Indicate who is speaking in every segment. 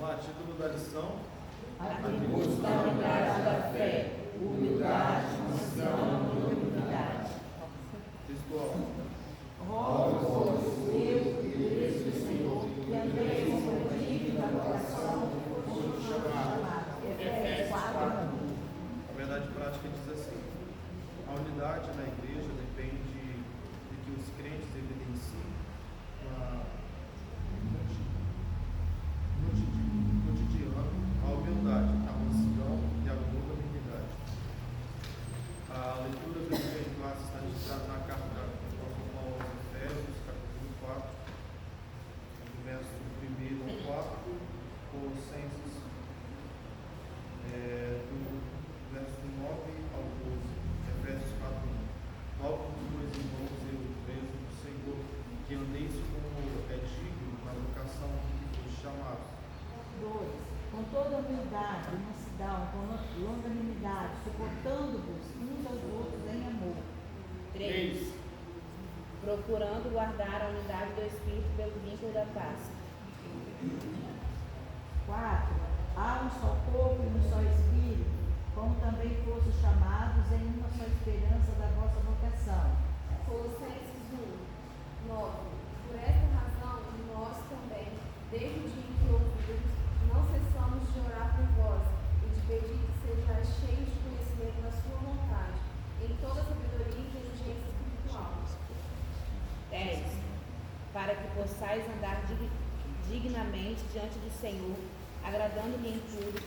Speaker 1: lá, título da lição:
Speaker 2: Atributos da unidade da fé, humildade, mansidão e benignidade.
Speaker 1: Textual.
Speaker 2: Rogo-vos, eu, igreja do Senhor, que andeis como digno da vocação, como chamado. Efésios 4:1.
Speaker 1: A verdade prática diz assim: a unidade na igreja depende de que os crentes evidenciem no cotidiano a humildade, a mansidão e a longanimidade. A leitura bíblica em classe está registrada na carta do apóstolo Paulo aos Efésios, capítulo 4, do verso 1 ao 4, Colossenses, do verso 9 ao 12, Efésios 4:1. Logo, meus irmãos, eu preso do Senhor, que andeis como é digno na vocação que foi chamado.
Speaker 3: 2. Com toda humildade, mansidão, com longanimidade, suportando-vos uns aos outros em amor.
Speaker 4: 3. Procurando guardar a unidade do Espírito pelo vínculo da paz.
Speaker 3: 4. Há um só corpo e um só Espírito, como também fostes chamados em uma só esperança da vossa vocação.
Speaker 5: Colossenses 1:9. Por esta razão, nós também, desde o dia em que ouvimos, não cessamos de orar por vós e de pedir que sejais cheios de conhecimento da sua vontade, em toda sabedoria e inteligência espiritual.
Speaker 4: 10. Para que possais andar dignamente diante do Senhor, agradando-lhe em tudo,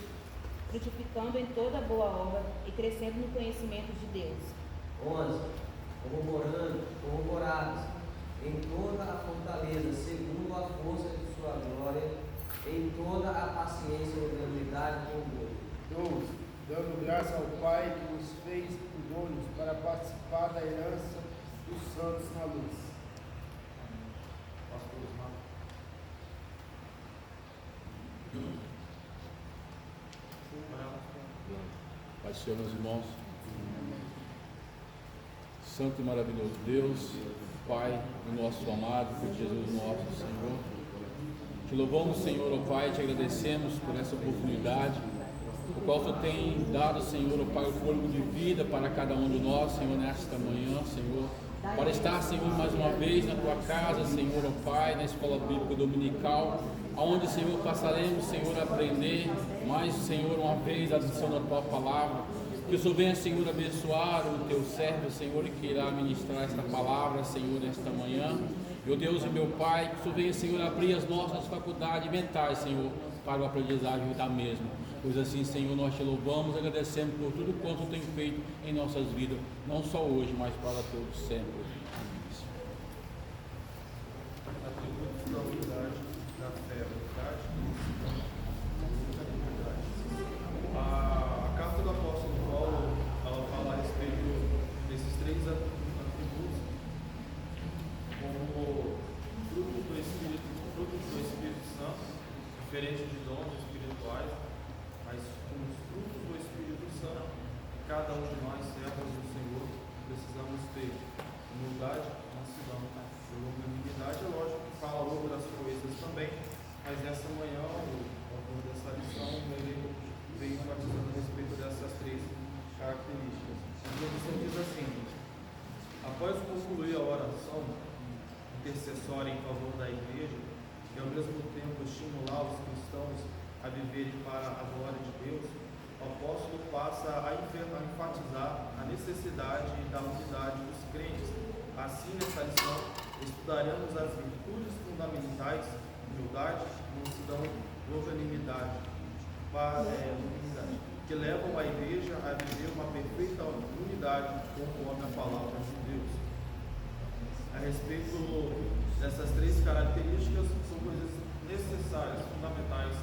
Speaker 4: frutificando em toda boa obra e crescendo no conhecimento de Deus.
Speaker 6: 11. Corroborados em toda a fortaleza, segundo a força de sua glória, em toda a paciência e longanimidade com Deus.
Speaker 7: 12. Dando graça ao Pai que nos fez idôneos para participar da herança dos santos na luz.
Speaker 1: Pastor Osmar.
Speaker 8: Pai do Senhor, meus irmãos, Santo e maravilhoso Deus, Pai do nosso amado, por Jesus nosso Senhor, te louvamos, Senhor, ó Pai, te agradecemos por essa oportunidade, o qual Tu tem dado, Senhor, ó Pai, o fôlego de vida para cada um de nós, Senhor, nesta manhã, Senhor, para estar, Senhor, mais uma vez na Tua casa, Senhor, ó Pai, na escola bíblica dominical, aonde, Senhor, passaremos, Senhor, a aprender mais, Senhor, uma vez a lição da Tua palavra. Que o Senhor venha, Senhor, abençoar o Teu servo, Senhor, que irá ministrar esta palavra, Senhor, nesta manhã. Meu Deus e meu Pai, que o Senhor venha, Senhor, abrir as nossas faculdades mentais, Senhor, para o aprendizagem da mesma. Pois assim, Senhor, nós te louvamos, agradecemos por tudo quanto tem feito em nossas vidas, não só hoje, mas para todos sempre.
Speaker 1: Atributos da unidade da fé, unidade, a carta do apóstolo Paulo, ela fala a respeito desses três atributos como fruto do Espírito Santo, diferente de dons espirituais, mas como os frutos do Espírito Santo, cada um de nós, servos do Senhor, precisamos ter humildade, mansidão, longanimidade. É lógico que fala outras coisas também, mas nessa manhã, o autor dessa lição, ele veio enfatizando a respeito dessas três características. A introdução diz assim: após concluir a oração intercessória em favor da igreja e ao mesmo tempo estimular os cristãos a viverem para a glória de Deus, o apóstolo passa a enfatizar a necessidade da unidade dos crentes. Assim, nessa lição, estudaremos as virtudes fundamentais, humildade, mansidão, longanimidade, que levam a igreja a viver uma perfeita unidade conforme a palavra de Deus. A respeito dessas três características, são coisas necessárias, fundamentais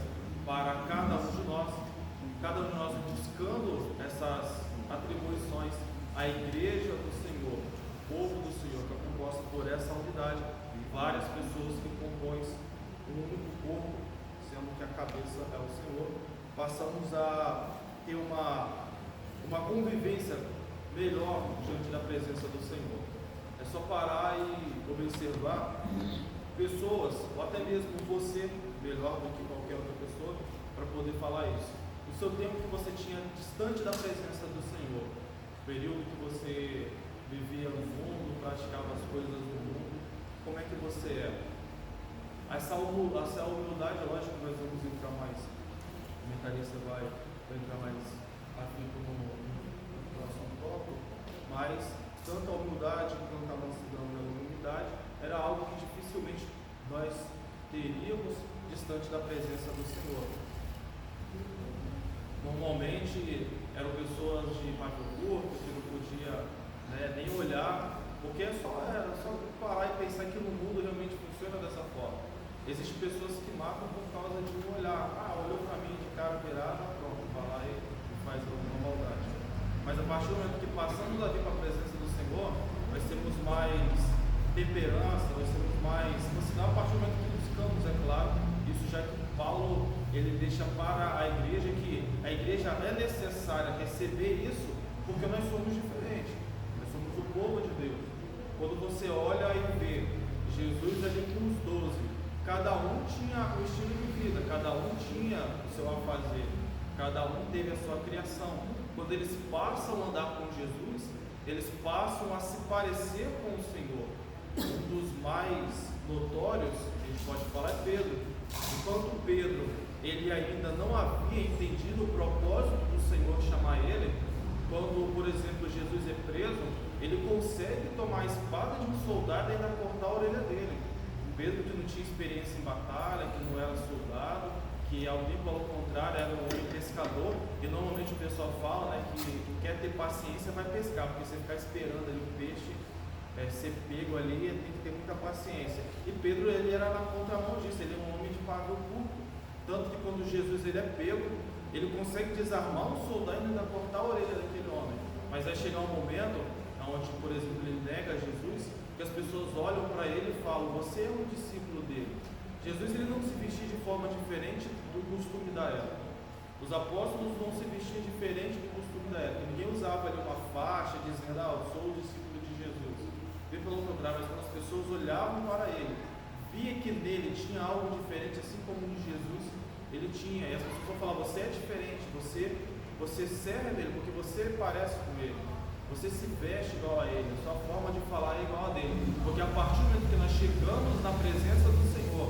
Speaker 1: para cada um de nós buscando essas atribuições. A igreja do Senhor, o povo do Senhor, que é composto por essa unidade, várias pessoas que compõem um único corpo, sendo que a cabeça é o Senhor, passamos a ter uma convivência melhor diante da presença do Senhor. É só parar e observar pessoas, ou até mesmo você, melhor do que qualquer outra pessoa, para poder falar isso. O seu tempo que você tinha distante da presença do Senhor, o período que você vivia no mundo, praticava as coisas do mundo, como é que você era? Essa humildade, lógico que nós vamos entrar mais, o mentalista vai entrar mais afinco no próximo tópico, mas tanto a humildade quanto a mansidão e a humildade era algo que dificilmente nós teríamos distante da presença do Senhor. Normalmente eram pessoas de pavio curto, que não podia nem olhar, porque era só parar e pensar que no mundo realmente funciona dessa forma. Existem pessoas que matam por causa de um olhar. Olhou para mim de cara virada, pronto, vai lá e faz alguma maldade. Mas a partir do momento que passamos a vir para a presença do Senhor, nós temos mais temperança, nós temos mais, no sinal, a partir do momento que buscamos, é claro, isso já que Paulo ele deixa para a igreja que a igreja é necessária receber isso, porque nós somos diferentes, nós somos o povo de Deus. Quando você olha e vê Jesus ali com os 12, cada um tinha o estilo de vida, cada um tinha o seu afazer, cada um teve a sua criação. Quando eles passam a andar com Jesus, eles passam a se parecer com o Senhor. Um dos mais notórios, que a gente pode falar, é Pedro. Enquanto Pedro, ele ainda não havia entendido o propósito do Senhor chamar ele, quando, por exemplo, Jesus é preso, ele consegue tomar a espada de um soldado e ainda cortar a orelha dele. Pedro, que não tinha experiência em batalha, que não era soldado, que alguém, pelo contrário, era um homem pescador, e normalmente o pessoal fala que quer ter paciência vai pescar, porque você ficar esperando ali o peixe ser pego ali, tem que ter muita paciência. E Pedro, ele era na contramão disso, ele é um homem de pavio curto, tanto que quando Jesus ele é pego, ele consegue desarmar um soldado e ainda cortar a orelha daquele homem. Mas vai chegar um momento onde, por exemplo, ele nega Jesus, que as pessoas olham para ele e falam, você é um discípulo dele. Jesus ele não se vestia de forma diferente do costume da época. Os apóstolos não se vestiam diferente do costume da época. Ninguém usava ali uma faixa dizendo, eu sou o discípulo de Jesus. Bem pelo contrário, mas quando as pessoas olhavam para ele, via que nele tinha algo diferente, assim como de Jesus, ele tinha. E as pessoas falavam, você é diferente, você serve ele, porque você parece com ele. Você se veste igual a ele, a sua forma de falar é igual a dele. Porque a partir do momento que nós chegamos na presença do Senhor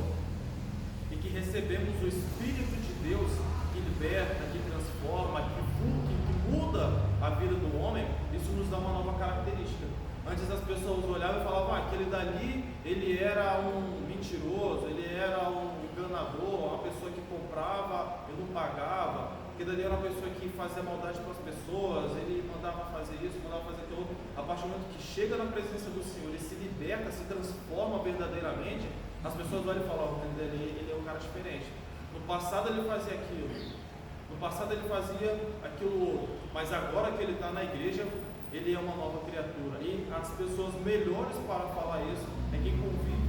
Speaker 1: e que recebemos o Espírito de Deus que liberta, que transforma, que muda a vida do homem, isso nos dá uma nova característica. Antes as pessoas olhavam e falavam, aquele dali, ele era um mentiroso, ele era um enganador, uma pessoa que comprava e não pagava. Porque dali era uma pessoa que fazia maldade para as pessoas, ele mandava fazer isso, mandava fazer aquilo. A partir do momento que chega na presença do Senhor, ele se liberta, se transforma verdadeiramente, as pessoas olham e falam, ele é um cara diferente. No passado ele fazia aquilo, no passado ele fazia aquilo outro, mas agora que ele está na igreja, ele é uma nova criatura. E as pessoas melhores para falar isso é quem convive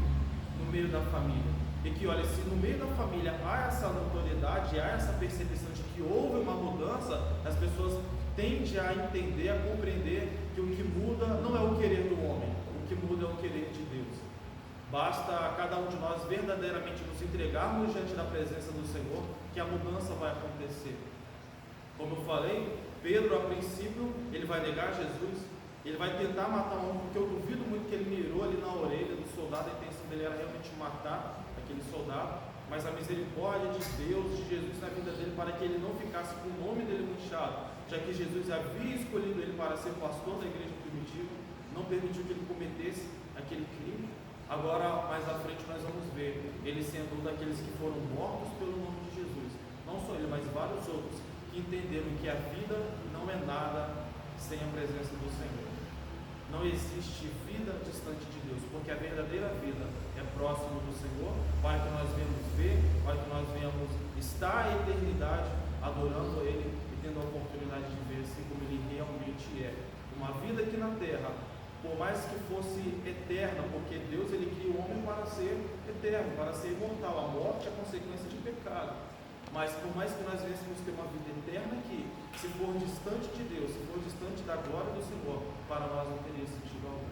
Speaker 1: no meio da família. E que, olha, se no meio da família há essa notoriedade, há essa percepção de que houve uma mudança, as pessoas tendem a entender, a compreender que o que muda não é o querer do homem, o que muda é o querer de Deus. Basta cada um de nós verdadeiramente nos entregarmos diante da presença do Senhor, que a mudança vai acontecer. Como eu falei, Pedro, a princípio, ele vai negar Jesus, ele vai tentar matar um homem, porque eu duvido muito que ele mirou ali na orelha do soldado, a intenção dele era realmente matar aquele soldado, mas a misericórdia de Deus, de Jesus na vida dele, para que ele não ficasse com o nome dele manchado, já que Jesus havia escolhido ele para ser pastor da igreja primitiva, não permitiu que ele cometesse aquele crime. Agora, mais à frente, nós vamos ver ele sendo um daqueles que foram mortos pelo nome de Jesus, não só ele, mas vários outros, que entenderam que a vida não é nada sem a presença do Senhor. Não existe vida distante de Deus, porque a verdadeira vida é próximo do Senhor, para que nós venhamos ver, para que nós venhamos estar a eternidade adorando Ele e tendo a oportunidade de ver assim como Ele realmente é. Uma vida aqui na terra, por mais que fosse eterna, porque Deus ele cria o homem para ser eterno, para ser imortal. A morte é consequência de pecado. Mas por mais que nós viéssemos ter uma vida eterna aqui, se for distante de Deus, se for distante da glória do Senhor, para nós não teria sentido algum.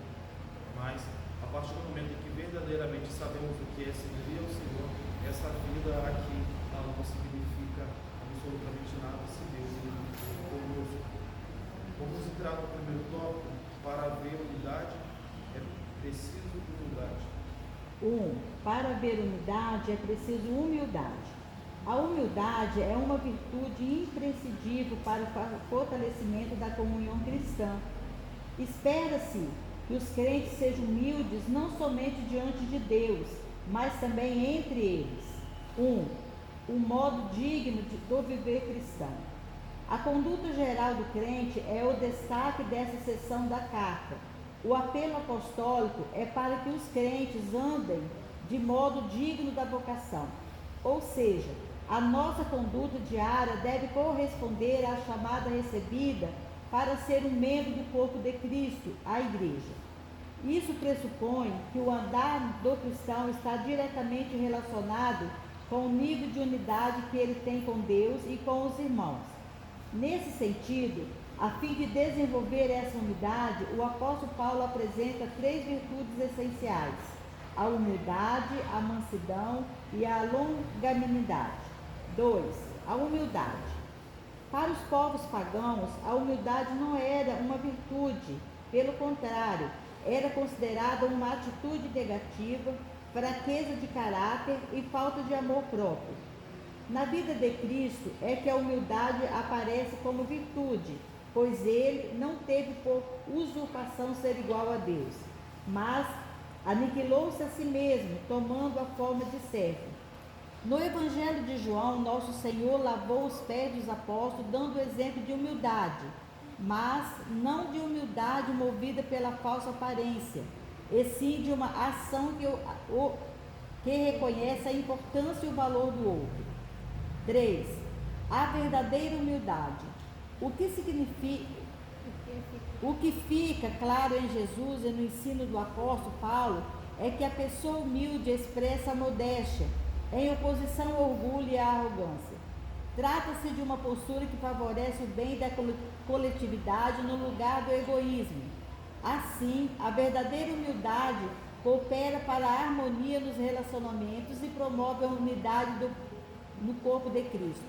Speaker 1: Mas a A partir do momento em que verdadeiramente sabemos o que é servir ao Senhor, essa vida aqui ela não significa absolutamente nada se Deus não for conosco. Vamos entrar no primeiro tópico. Para haver unidade é preciso humildade.
Speaker 3: Para haver unidade é preciso humildade. A humildade é uma virtude imprescindível para o fortalecimento da comunhão cristã. Espera-se que os crentes sejam humildes não somente diante de Deus, mas também entre eles. O modo digno do viver cristão. A conduta geral do crente é o destaque dessa seção da carta. O apelo apostólico é para que os crentes andem de modo digno da vocação, ou seja, a nossa conduta diária deve corresponder à chamada recebida para ser um membro do corpo de Cristo, a Igreja. Isso pressupõe que o andar do cristão está diretamente relacionado com o nível de unidade que ele tem com Deus e com os irmãos. Nesse sentido, a fim de desenvolver essa unidade, o apóstolo Paulo apresenta 3 virtudes essenciais: a humildade, a mansidão e a longanimidade. 2. A humildade. Para os povos pagãos, a humildade não era uma virtude, pelo contrário, era considerada uma atitude negativa, fraqueza de caráter e falta de amor próprio. Na vida de Cristo é que a humildade aparece como virtude, pois ele não teve por usurpação ser igual a Deus, mas aniquilou-se a si mesmo, tomando a forma de servo. No Evangelho de João, nosso Senhor lavou os pés dos apóstolos, dando exemplo de humildade, mas não de humildade movida pela falsa aparência, e sim de uma ação que reconhece a importância e o valor do outro. 3. A verdadeira humildade. O que fica claro em Jesus e no ensino do apóstolo Paulo é que a pessoa humilde expressa a modéstia, em oposição ao orgulho e à arrogância. Trata-se de uma postura que favorece o bem da coletividade no lugar do egoísmo. Assim, a verdadeira humildade coopera para a harmonia nos relacionamentos e promove a unidade no corpo de Cristo.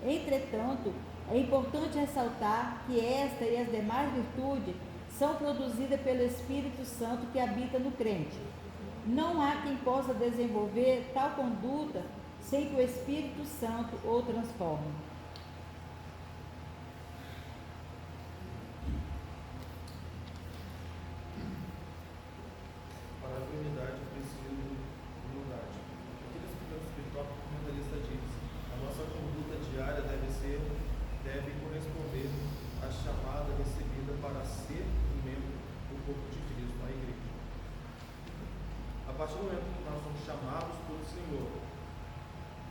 Speaker 3: Entretanto, é importante ressaltar que esta e as demais virtudes são produzidas pelo Espírito Santo que habita no crente. Não há quem possa desenvolver tal conduta sem que o Espírito Santo o transforme.
Speaker 1: Para a unidade é preciso humildade. Aqui nesse primeiro tópico, o comentarista diz: a nossa conduta diária deve corresponder à chamada recebida para ser um membro do corpo de Cristo, a Igreja. A partir do momento que nós somos chamados pelo Senhor,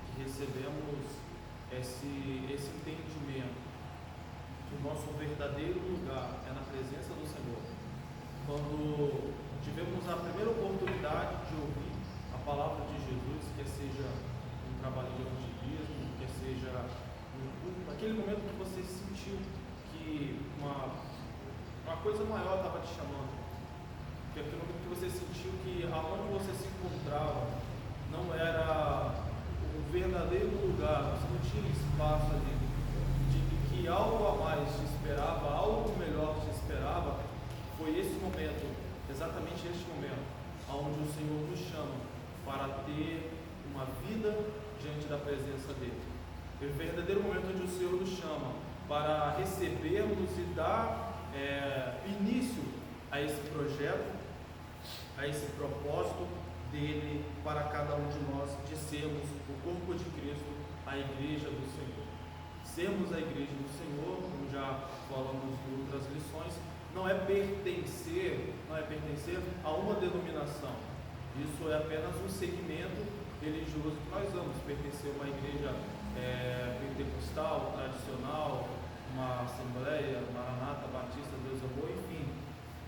Speaker 1: que recebemos esse entendimento que o nosso verdadeiro lugar é na presença do Senhor, quando tivemos a primeira oportunidade de ouvir a palavra de Jesus, quer seja um trabalho de evangelismo, quer seja naquele momento que você sentiu que uma coisa maior estava te chamando, que aquele momento que você sentiu que aonde você se encontrava não era o verdadeiro lugar, você não tinha espaço ali, de que algo a mais te esperava, algo melhor te esperava. Foi esse momento, exatamente este momento, onde o Senhor nos chama para ter uma vida diante da presença dEle. É o verdadeiro momento onde o Senhor nos chama para recebermos e dar início a esse projeto, a esse propósito dEle para cada um de nós, de sermos o corpo de Cristo, a Igreja do Senhor. Sermos a Igreja do Senhor, como já falamos em outras lições, não é pertencer a uma denominação. Isso é apenas um segmento religioso que nós vamos pertencer a uma igreja pentecostal, tradicional, uma assembleia, Maranata, Batista, Deus é bom, enfim.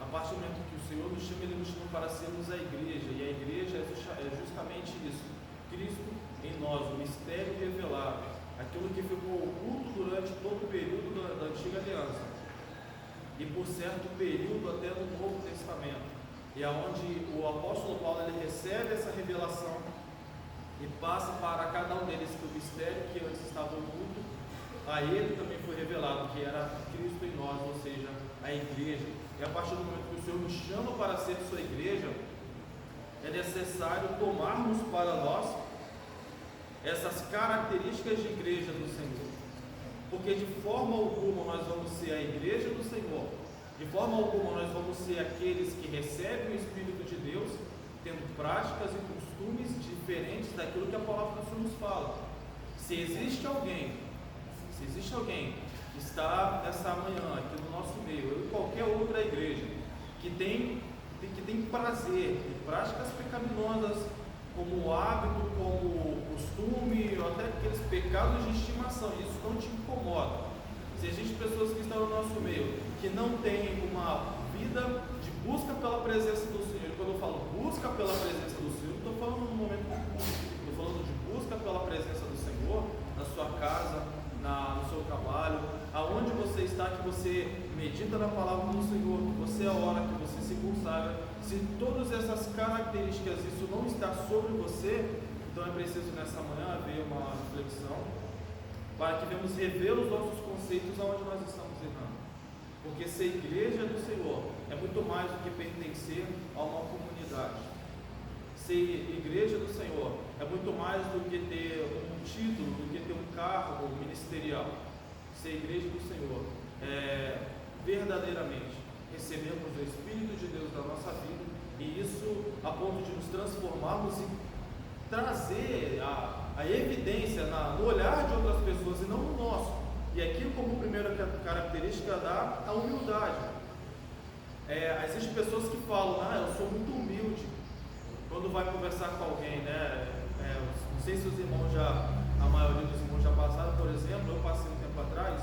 Speaker 1: A partir do momento que o Senhor nos chama, Ele nos chama para sermos a igreja, e a igreja é justamente isso: Cristo em nós, o mistério revelado, aquilo que ficou oculto durante todo o período da Antiga Aliança, e por certo período até no Novo Testamento, e aonde o apóstolo Paulo ele recebe essa revelação e passa para cada um deles que o mistério que antes estava oculto, a ele também foi revelado, que era Cristo em nós, ou seja, a igreja. E a partir do momento que o Senhor nos chama para ser sua igreja, é necessário tomarmos para nós essas características de igreja do Senhor, porque de forma alguma nós vamos ser a igreja do Senhor, de forma alguma nós vamos ser aqueles que recebem o Espírito de Deus, tendo práticas e costumes diferentes daquilo que a palavra do Senhor nos fala. Se existe alguém que está nessa manhã aqui no nosso meio, ou em qualquer outra igreja, que tem prazer em práticas pecaminosas, como hábito, como costume, ou até aqueles pecados de estimação, isso não te incomoda. Se existem pessoas que estão no nosso meio que não têm uma vida de busca pela presença do Senhor, e quando eu falo busca pela presença do Senhor, não estou falando no momento do culto, estou falando de busca pela presença do Senhor na sua casa, no seu trabalho, aonde você está, que você medita na palavra do Senhor, que você ora, que você se consagra. Se todas essas características, isso não está sobre você, então é preciso nessa manhã haver uma reflexão para que venhamos rever os nossos conceitos aonde nós estamos errando. Porque ser igreja do Senhor é muito mais do que pertencer a uma comunidade. Ser igreja do Senhor é muito mais do que ter um título, do que ter um cargo ministerial. Ser igreja do Senhor é verdadeiramente recebemos o Espírito de Deus na nossa vida, e isso a ponto de nos transformarmos e trazer a evidência no olhar de outras pessoas e não no nosso. E aqui, como primeira característica, dá a humildade. Existem pessoas que falam, eu sou muito humilde quando vai conversar com alguém, né? Não sei se os irmãos a maioria dos irmãos já passaram, por exemplo, eu passei um tempo atrás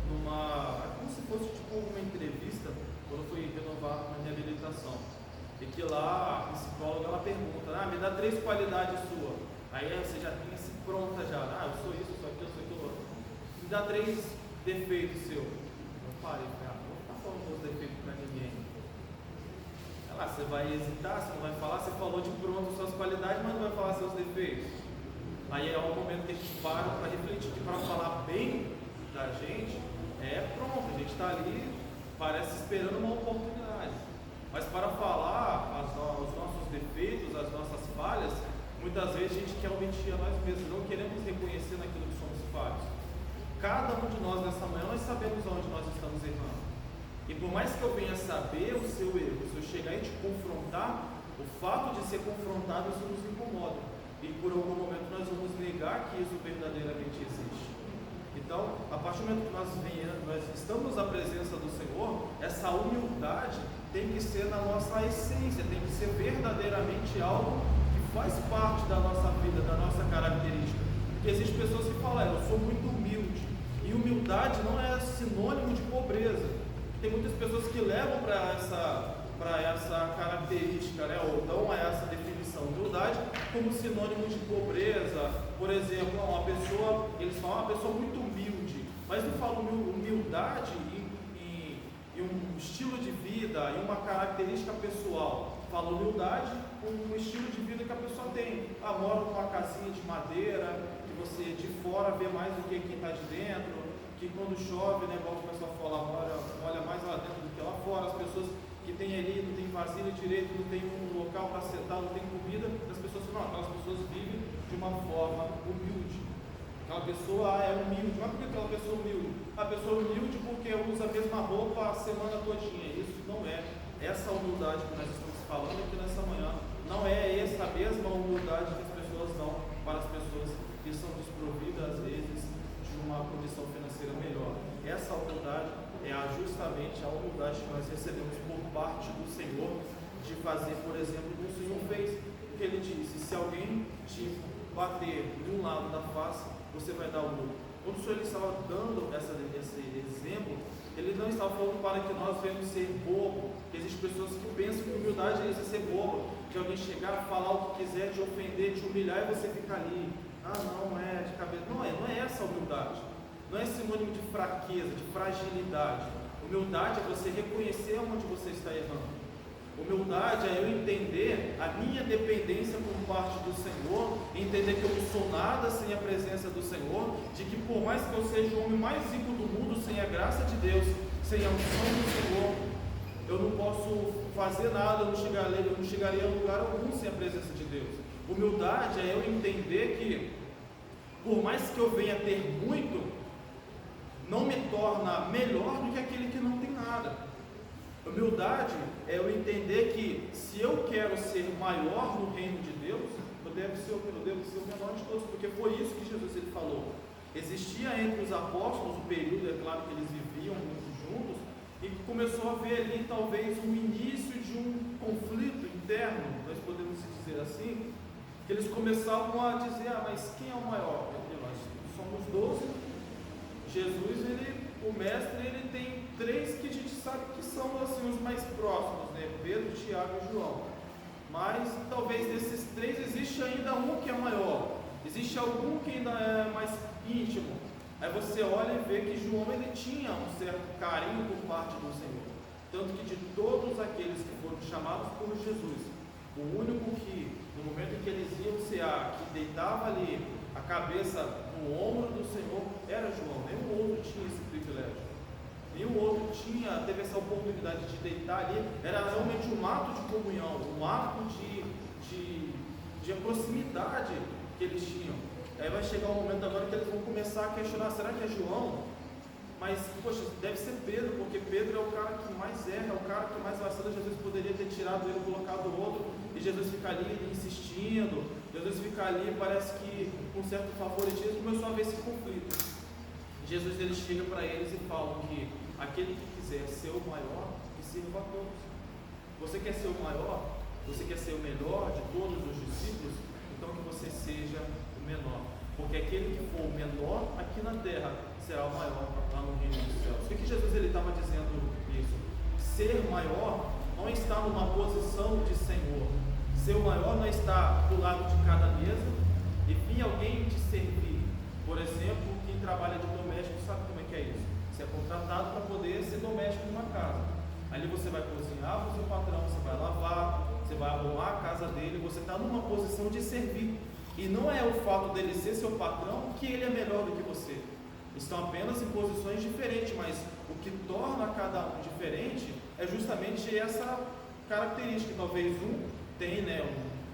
Speaker 1: como se fosse tipo uma entrevista, quando eu fui renovar uma reabilitação, e que lá a psicóloga ela pergunta, me dá 3 qualidades suas, aí você já tem esse pronta já, eu sou isso, eu sou aquilo, eu sou aquilo outro, me dá 3 defeitos seus. Eu parei, não vou ficar falando meus defeitos para ninguém. Você vai hesitar, você não vai falar, você falou de pronto suas qualidades, mas não vai falar seus defeitos. Aí é o momento que a gente para refletir, que para falar bem da gente, pronto, a gente está ali, parece esperando uma oportunidade. Mas para falar os nossos defeitos, as nossas falhas, muitas vezes a gente quer omitir a nós mesmos, não queremos reconhecer naquilo que somos falhos. Cada um de nós nessa manhã, nós sabemos onde nós estamos errando. E por mais que eu venha saber o seu erro, se eu chegar e te confrontar, o fato de ser confrontado, isso nos incomoda. E por algum momento nós vamos negar que isso verdadeiramente existe. Então, a partir do momento que nós estamos na presença do Senhor, essa humildade tem que ser na nossa essência, tem que ser verdadeiramente algo que faz parte da nossa vida, da nossa característica. Porque existem pessoas que falam, eu sou muito humilde. E humildade não é sinônimo de pobreza. Tem muitas pessoas que levam para essa característica, né, ou dão a essa definição de humildade como sinônimo de pobreza. Por exemplo, eles falam uma pessoa muito humilde, mas não falam humildade em um estilo de vida, em uma característica pessoal. Fala humildade com um estilo de vida que a pessoa tem. Mora numa casinha de madeira, que você de fora vê mais do que quem está de dentro, que quando chove, né, igual o pessoal fala, molha mais lá dentro do que lá fora. As pessoas que tem ali, não tem vasilha direito, não tem um local para sentar, não tem comida, as pessoas falam, aquelas pessoas vivem de uma forma humilde. Aquela pessoa é humilde. Mas por que aquela pessoa é humilde? A pessoa é humilde porque usa a mesma roupa a semana todinha. Isso não é essa humildade que nós estamos falando aqui nessa manhã. Não é essa mesma humildade que as pessoas dão para as pessoas que são desprovidas, às vezes, de uma condição financeira melhor. Essa humildade é justamente a humildade que nós recebemos por parte do Senhor, de fazer, por exemplo, o que o Senhor fez. Porque Ele disse, se alguém te bater de um lado da face, você vai dar o outro. Quando o Senhor estava dando esse exemplo, Ele não estava falando para que nós venhamos ser bobo, que existem pessoas que pensam que humildade é isso, ser bobo, de alguém chegar, falar o que quiser, te ofender, te humilhar e você ficar ali. Não é de cabeça. Não é essa a humildade. Não é sinônimo de fraqueza, de fragilidade. Humildade é você reconhecer onde você está errando. Humildade é eu entender a minha dependência por parte do Senhor, entender que eu não sou nada sem a presença do Senhor, de que por mais que eu seja o homem mais rico do mundo, sem a graça de Deus, sem a unção do Senhor, eu não posso fazer nada, eu não chegaria a lugar algum sem a presença de Deus. Humildade é eu entender que, por mais que eu venha ter muito, não me torna melhor do que aquele que não tem nada. Humildade é eu entender que, se eu quero ser maior no reino de Deus, eu devo ser o menor de todos, porque foi isso que Jesus ele falou. Existia entre os apóstolos um período, é claro que eles viviam muito juntos, e começou a haver ali talvez um início de um conflito interno, nós podemos dizer assim, que eles começavam a dizer, mas quem é o maior? Nós somos 12, Jesus, o mestre, ele tem 3 que a gente sabe que são assim, os mais próximos, né? Pedro, Tiago e João. Mas talvez desses 3 existe ainda um que é maior, existe algum que ainda é mais íntimo. Aí você olha e vê que João ele tinha um certo carinho por parte do Senhor. Tanto que de todos aqueles que foram chamados por Jesus, o único que, no momento em que eles iam cear, que deitava ali a cabeça no ombro do Senhor, era João. Nenhum outro tinha esse privilégio. Nenhum outro teve essa oportunidade de deitar ali. Era realmente um ato de comunhão, um ato de proximidade que eles tinham. Aí vai chegar um momento agora que eles vão começar a questionar, será que é João? Mas, poxa, deve ser Pedro, porque Pedro é o cara que mais erra, é o cara que mais vacila. Jesus poderia ter tirado ele e colocado outro, e Jesus fica ali insistindo, Jesus fica ali, parece que com certo favoritismo, começou a haver esse conflito. Jesus ele chega para eles e fala que aquele que quiser ser o maior, que sirva a todos. Você quer ser o maior? Você quer ser o melhor de todos os discípulos? Então que você seja o menor, porque aquele que for o menor aqui na terra será o maior lá no reino dos céus. O que Jesus ele estava dizendo isso? Ser maior não está numa posição de Senhor. Ser o maior não está do lado de cada mesa e vir alguém te servir. Por exemplo, quem trabalha de doméstico sabe como é que é isso. Você é contratado para poder ser doméstico numa casa. Ali você vai cozinhar para o seu patrão, você vai lavar, você vai arrumar a casa dele, você está numa posição de servir. E não é o fato dele ser seu patrão que ele é melhor do que você. Estão apenas em posições diferentes, mas o que torna cada um diferente é justamente essa característica. Talvez um tenha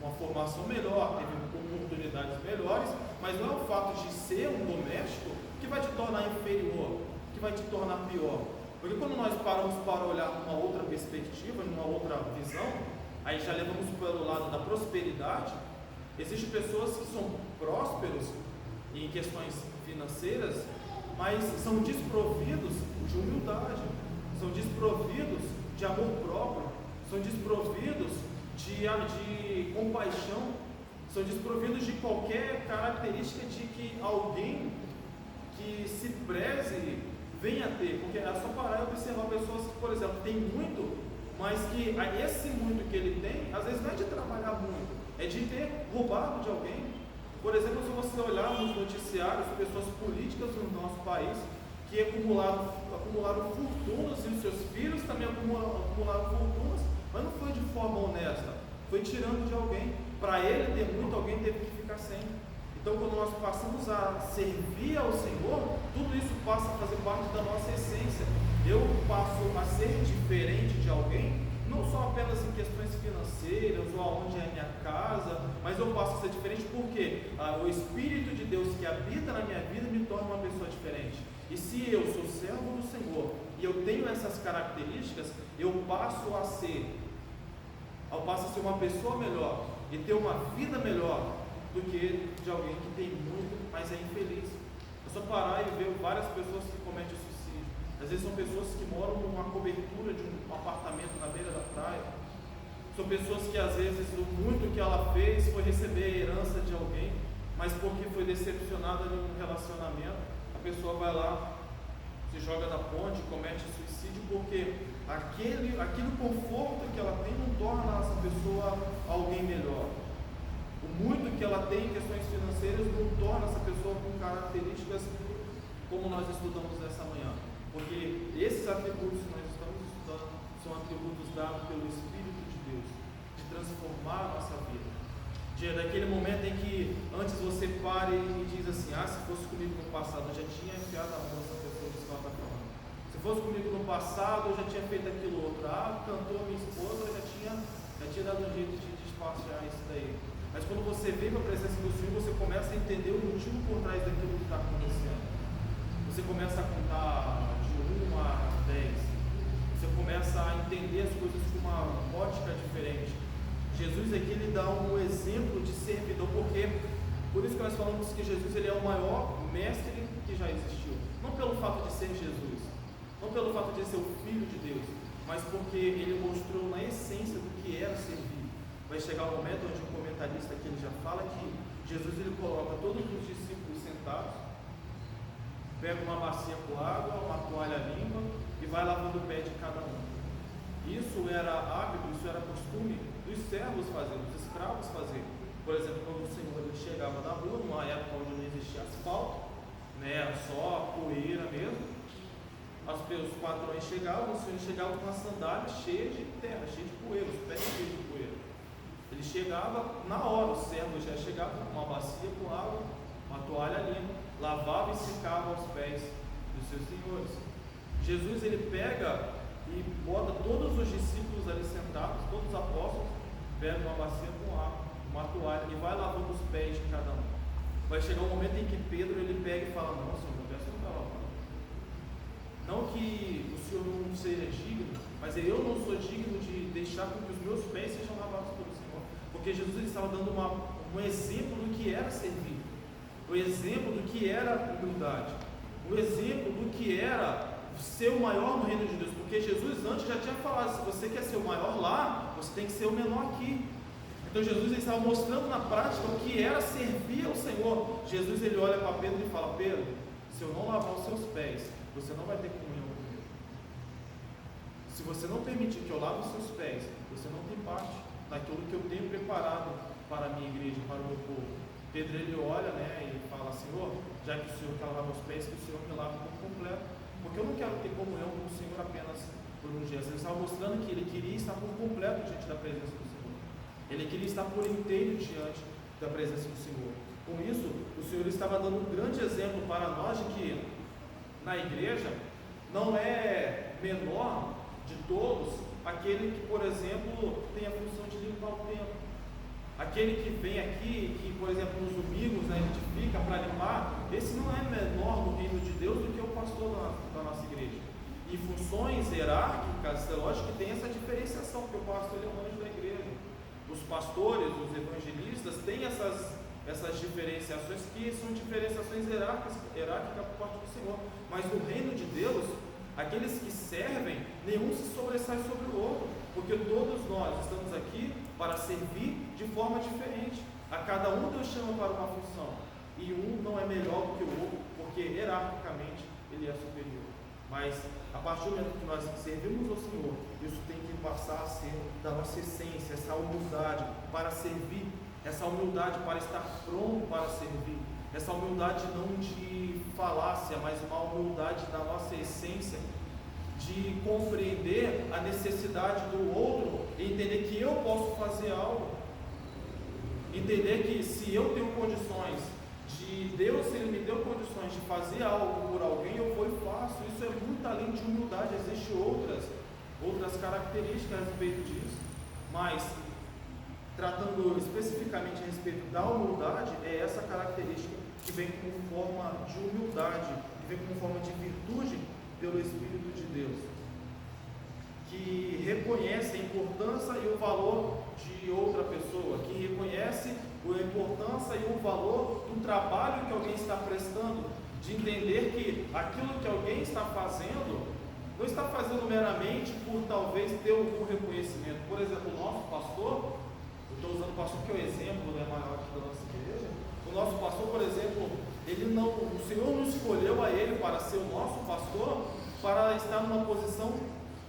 Speaker 1: uma formação melhor, teve oportunidades melhores, mas não é o fato de ser um doméstico que vai te tornar inferior, que vai te tornar pior. Porque quando nós paramos para olhar numa outra perspectiva, numa outra visão, aí já levamos pelo lado da prosperidade. Existem pessoas que são prósperos em questões financeiras, mas são desprovidos de humildade, são desprovidos de amor próprio, são desprovidos de compaixão, são desprovidos de qualquer característica de que alguém que se preze venha a ter, porque é só parar e observar pessoas que, por exemplo, têm muito, mas que esse muito que ele tem, às vezes não é de trabalhar muito, é de ter roubado de alguém. Por exemplo, se você olhar nos noticiários, pessoas políticas no nosso país que acumularam fortunas, e os seus filhos também acumularam fortunas, mas não foi de forma honesta, foi tirando de alguém. Para ele ter muito, alguém teve que ficar sem. Então, quando nós passamos a servir ao Senhor, tudo isso passa a fazer parte da nossa essência. Eu passo a ser diferente de alguém, não só apenas em questões financeiras ou aonde é a minha casa, mas eu passo a ser diferente porque o Espírito de Deus que habita na minha vida me torna uma pessoa diferente. E se eu sou servo do Senhor e eu tenho essas características, eu passo a ser uma pessoa melhor e ter uma vida melhor do que de alguém que tem muito, mas é infeliz. É só parar e ver várias pessoas que cometem suicídio. Às vezes são pessoas que moram numa cobertura de um apartamento na beira da praia. São pessoas que às vezes o muito que ela fez foi receber a herança de alguém, mas porque foi decepcionada em um relacionamento, a pessoa vai lá, se joga da ponte, comete suicídio, porque aquele conforto que ela tem não torna essa pessoa alguém melhor. O muito que ela tem em questões financeiras não torna essa pessoa com características como nós estudamos nessa manhã. Porque esses atributos que nós estamos estudando são atributos dados pelo Espírito de Deus, de transformar a nossa vida. Daquele momento em que antes você para e diz assim: se fosse comigo no passado, eu já tinha enfiado a mão nessa pessoa que você está falando. Se fosse comigo no passado, eu já tinha feito aquilo outro. Cantou a minha esposa, eu já tinha dado um jeito de despachar isso daí. Mas quando você vem para a presença do Senhor, você começa a entender o motivo por trás daquilo que está acontecendo. Você começa a contar de 1 a 10. Você começa a entender as coisas com uma ótica diferente. Jesus aqui ele dá um exemplo de servidor, porque por isso que nós falamos que Jesus ele é o maior mestre que já existiu. Não pelo fato de ser Jesus, não pelo fato de ser o Filho de Deus, mas porque ele mostrou na essência do que era servir. Vai chegar um momento onde o comentarista aqui ele já fala que Jesus ele coloca todos os discípulos sentados, pega uma bacia com água, uma toalha limpa e vai lavando o pé de cada um. Isso era hábito, isso era costume dos servos fazerem, dos escravos fazerem. Por exemplo, quando o Senhor ele chegava na rua, numa época onde não existia asfalto, era só poeira mesmo, os patrões chegavam, o Senhor chegava com uma sandália cheia de terra, cheia de poeira, os pés cheios de poeira. Ele chegava na hora, o servo já chegava com uma bacia com água, uma toalha limpa, lavava e secava os pés dos seus senhores. Jesus ele pega e bota todos os discípulos ali sentados, todos os apóstolos, pega uma bacia com água, uma toalha e vai lavando os pés de cada um. Vai chegar um momento em que Pedro ele pega e fala: não, Senhor, meu pé não está lavando. Não que o Senhor não seja digno, mas eu não sou digno de deixar com que os meus pés sejam lavados pelo Senhor. Porque Jesus ele estava dando um exemplo do que era servir, o exemplo do que era humildade, o exemplo do que era ser o maior no reino de Deus, porque Jesus antes já tinha falado: se você quer ser o maior lá, você tem que ser o menor aqui. Então Jesus ele estava mostrando na prática o que era servir ao Senhor. Jesus ele olha para Pedro e fala: Pedro, se eu não lavar os seus pés, você não vai ter comunhão comigo. Se você não permitir que eu lave os seus pés, você não tem parte daquilo que eu tenho preparado para a minha igreja, para o meu povo. Pedro ele olha, e fala: Senhor, já que o Senhor quer lavar os pés, que o Senhor me lave por completo. Porque eu não quero ter comunhão com o Senhor apenas por um gesto. Ele estava mostrando que ele queria estar por completo diante da presença do Senhor. Ele queria estar por inteiro diante da presença do Senhor. Com isso, o Senhor estava dando um grande exemplo para nós de que na igreja não é menor de todos aquele que, por exemplo, tem a função de limpar o templo. Aquele que vem aqui, que, por exemplo, nos domingos a gente fica para limpar, esse não é menor no reino de Deus do que o pastor da nossa igreja. E funções hierárquicas, é lógico que tem essa diferenciação, porque o pastor ele é um anjo da igreja. Os pastores, os evangelistas, têm essas diferenciações que são diferenciações hierárquicas por parte do Senhor. Mas no reino de Deus, aqueles que servem, nenhum se sobressai sobre o outro, porque todos nós estamos aqui para servir de forma diferente. A cada um Deus chama para uma função, e um não é melhor do que o outro, porque hierarquicamente ele é superior. Mas a partir do momento que nós servimos ao Senhor, isso tem que passar a ser da nossa essência, essa humildade para servir, essa humildade para estar pronto para servir, essa humildade não de falácia, mas uma humildade da nossa essência, de compreender a necessidade do outro e entender que eu posso fazer algo, entender que se eu tenho condições de Deus, se Ele me deu condições de fazer algo por alguém, eu vou e faço. Isso é muito além de humildade, existem outras características a respeito disso, mas tratando especificamente a respeito da humildade, é essa característica que vem como forma de humildade, que vem como forma de virtude pelo Espírito de Deus, que reconhece a importância e o valor de outra pessoa, que reconhece a importância e o valor do trabalho que alguém está prestando, de entender que aquilo que alguém está fazendo, não está fazendo meramente por talvez ter algum reconhecimento. Por exemplo, o nosso pastor, eu estou usando o pastor que é o exemplo maior aqui da nossa igreja, o nosso pastor, por exemplo, o Senhor não escolheu a ele para ser o nosso pastor, para estar numa posição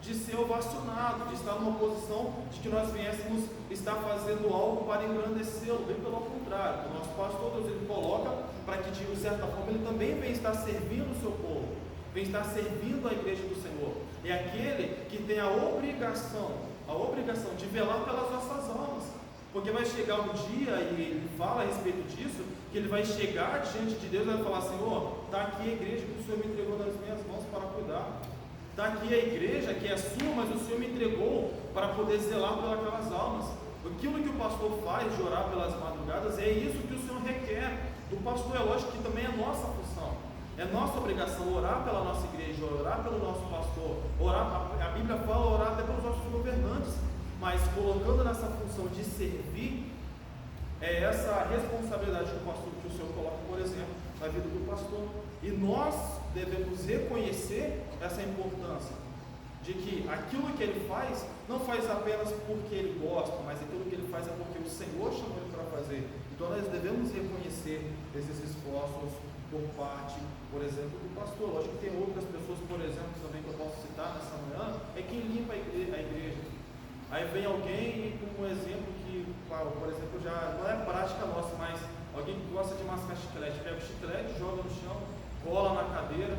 Speaker 1: de ser ovacionado, de estar numa posição de que nós viéssemos estar fazendo algo para engrandecê-lo, bem pelo contrário. O nosso pastor, Deus, ele coloca para que, de certa forma, ele também venha estar servindo o seu povo, vem estar servindo a igreja do Senhor. É aquele que tem a obrigação a obrigação de velar pelas nossas almas. Porque vai chegar um dia, e ele fala a respeito disso, que ele vai chegar diante de Deus e vai falar: Senhor, está aqui a igreja que o Senhor me entregou nas minhas mãos para cuidar. Está aqui a igreja que é sua, mas o Senhor me entregou para poder zelar pelas almas. Aquilo que o pastor faz de orar pelas madrugadas, é isso que o Senhor requer do pastor. É lógico que também é nossa função, é nossa obrigação orar pela nossa igreja, orar pelo nosso pastor, orar. A Bíblia fala orar até pelos nossos governantes, mas colocando nessa função de servir, é essa responsabilidade que o Senhor coloca, por exemplo, na vida do pastor. E nós devemos reconhecer essa importância de que aquilo que ele faz, não faz apenas porque ele gosta, mas aquilo que ele faz é porque o Senhor chamou ele para fazer. Então nós devemos reconhecer esses esforços por parte, por exemplo, do pastor. Lógico que tem outras pessoas, por exemplo, também que eu posso citar nessa manhã, é quem limpa a igreja. Aí vem alguém com um exemplo que, por exemplo, já não é prática nossa, mas alguém que gosta de mascar chiclete, pega o chiclete, joga no chão, cola na cadeira,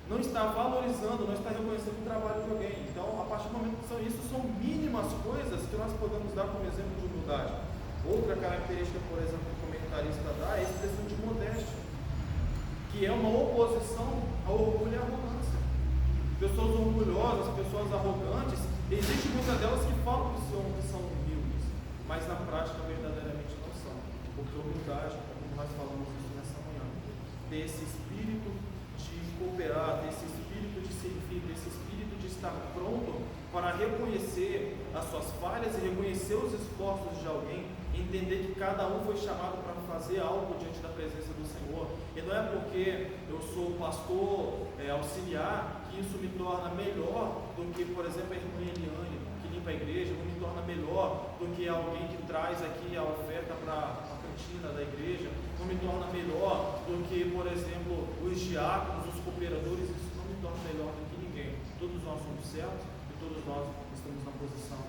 Speaker 1: não está valorizando, não está reconhecendo o trabalho de alguém. Então, a partir do momento que são mínimas coisas que nós podemos dar como exemplo de humildade. Outra característica, por exemplo, que o comentarista dá é a expressão de modéstia, que é uma oposição ao orgulho e à arrogância. Pessoas orgulhosas, pessoas arrogantes, existem muitas delas que falam que são humildes, mas na prática verdadeiramente não são. Porque humildade, como nós falamos isso nessa manhã, ter esse espírito de cooperar, ter esse espírito de servir, ter esse espírito de estar pronto para reconhecer as suas falhas e reconhecer os esforços de alguém, entender que cada um foi chamado para fazer algo diante da presença do Senhor. E não é porque eu sou pastor auxiliar que isso me torna melhor do que, por exemplo, a irmã Eliane, que limpa a igreja, não me torna melhor do que alguém que traz aqui a oferta para a cantina da igreja, não me torna melhor do que, por exemplo, os diáconos, os cooperadores. Isso não me torna melhor do que ninguém. Todos nós somos servos e todos nós estamos na posição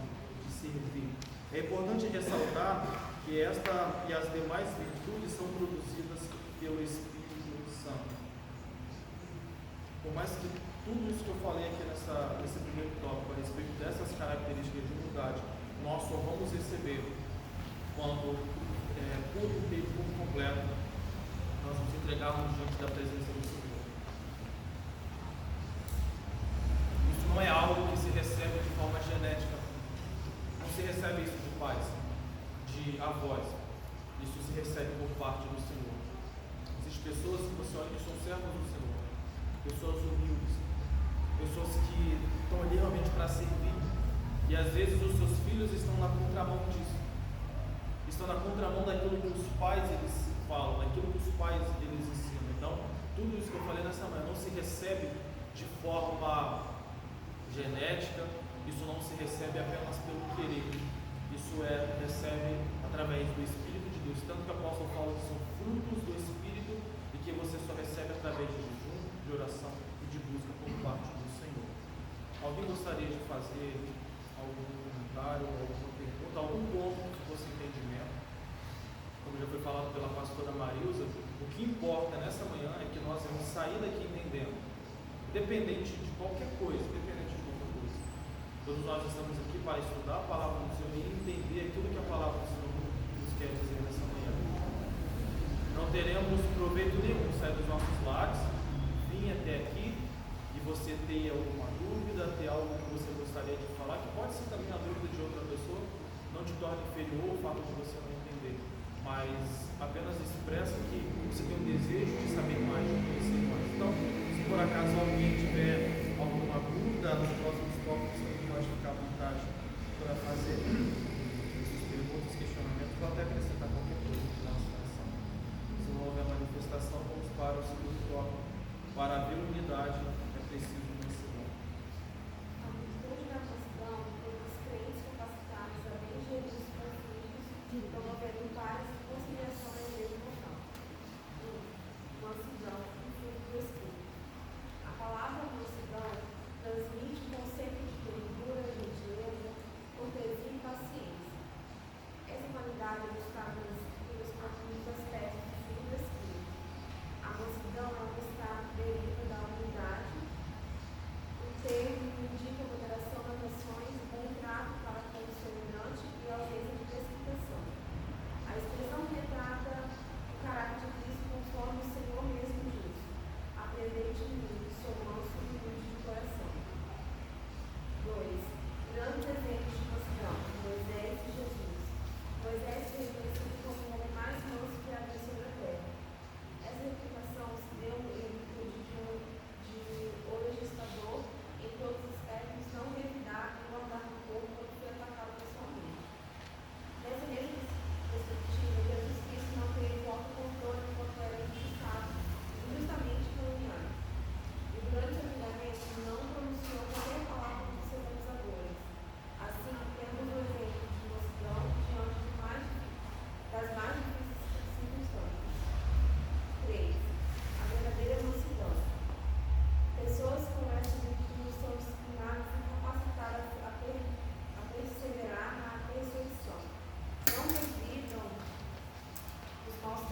Speaker 1: de servir. É importante ressaltar que esta e as demais virtudes são produzidas pelo Espírito Santo. Por mais que tudo isso que eu falei aqui nesse primeiro tópico a respeito dessas características de humildade, nós só vamos receber quando, por inteiro, por completo, nós nos entregarmos diante da presença do Senhor. Isso não é algo que se recebe de forma genética. Não se recebe isso de pais, de avós. Isso se recebe por parte do Senhor. Existem pessoas que você olha que são servos do Senhor, pessoas humildes, pessoas que estão ali realmente para servir. E às vezes os seus filhos estão na contramão disso. Estão na contramão daquilo que os pais eles falam, daquilo que os pais eles ensinam. Então, tudo isso que eu falei nessa manhã não se recebe de forma genética. Isso não se recebe apenas pelo querer, isso recebe através do Espírito de Deus. Tanto que o apóstolo fala que são frutos do Espírito e que você só recebe através de jejum, de oração e de busca por parte do Senhor. Alguém gostaria de fazer algum comentário, alguma pergunta, algum ponto que fosse entendimento? Como já foi falado pela pastora Marilza, o que importa nessa manhã é que nós vamos sair daqui entendendo, independente de qualquer coisa, todos nós estamos aqui para estudar a palavra do Senhor e entender aquilo que a palavra do Senhor nos quer dizer nessa manhã. Não teremos proveito nenhum sair dos nossos lares, vir até aqui e você ter alguma dúvida, ter algo que você gostaria de falar, que pode ser também a dúvida de outra pessoa, não te torna inferior o fato de você não entender, mas apenas expressa que você tem um desejo de saber mais, de conhecer mais. Então, se por acaso alguém tiver alguma dúvida nos próximos tópicos, pode ficar à vontade para fazer perguntas, questionamentos, ou até acrescentar qualquer coisa que nossa coração. Se não houver manifestação, vamos para o segundo tópico. Para haver unidade, é preciso mansidão.
Speaker 5: A virtude da mansidão tem os crentes capacitados a bem gerir os conflitos, promovendo paz e conciliação em meio ao local. Mansidão, fruto do Espírito. A palavra mansidão transmite o conceito de ternura, gentileza, cortesia e paciência. Essa qualidade é buscada pelos conflitos aspectos do fruto do Espírito. A mansidão é um estado deriva da unidade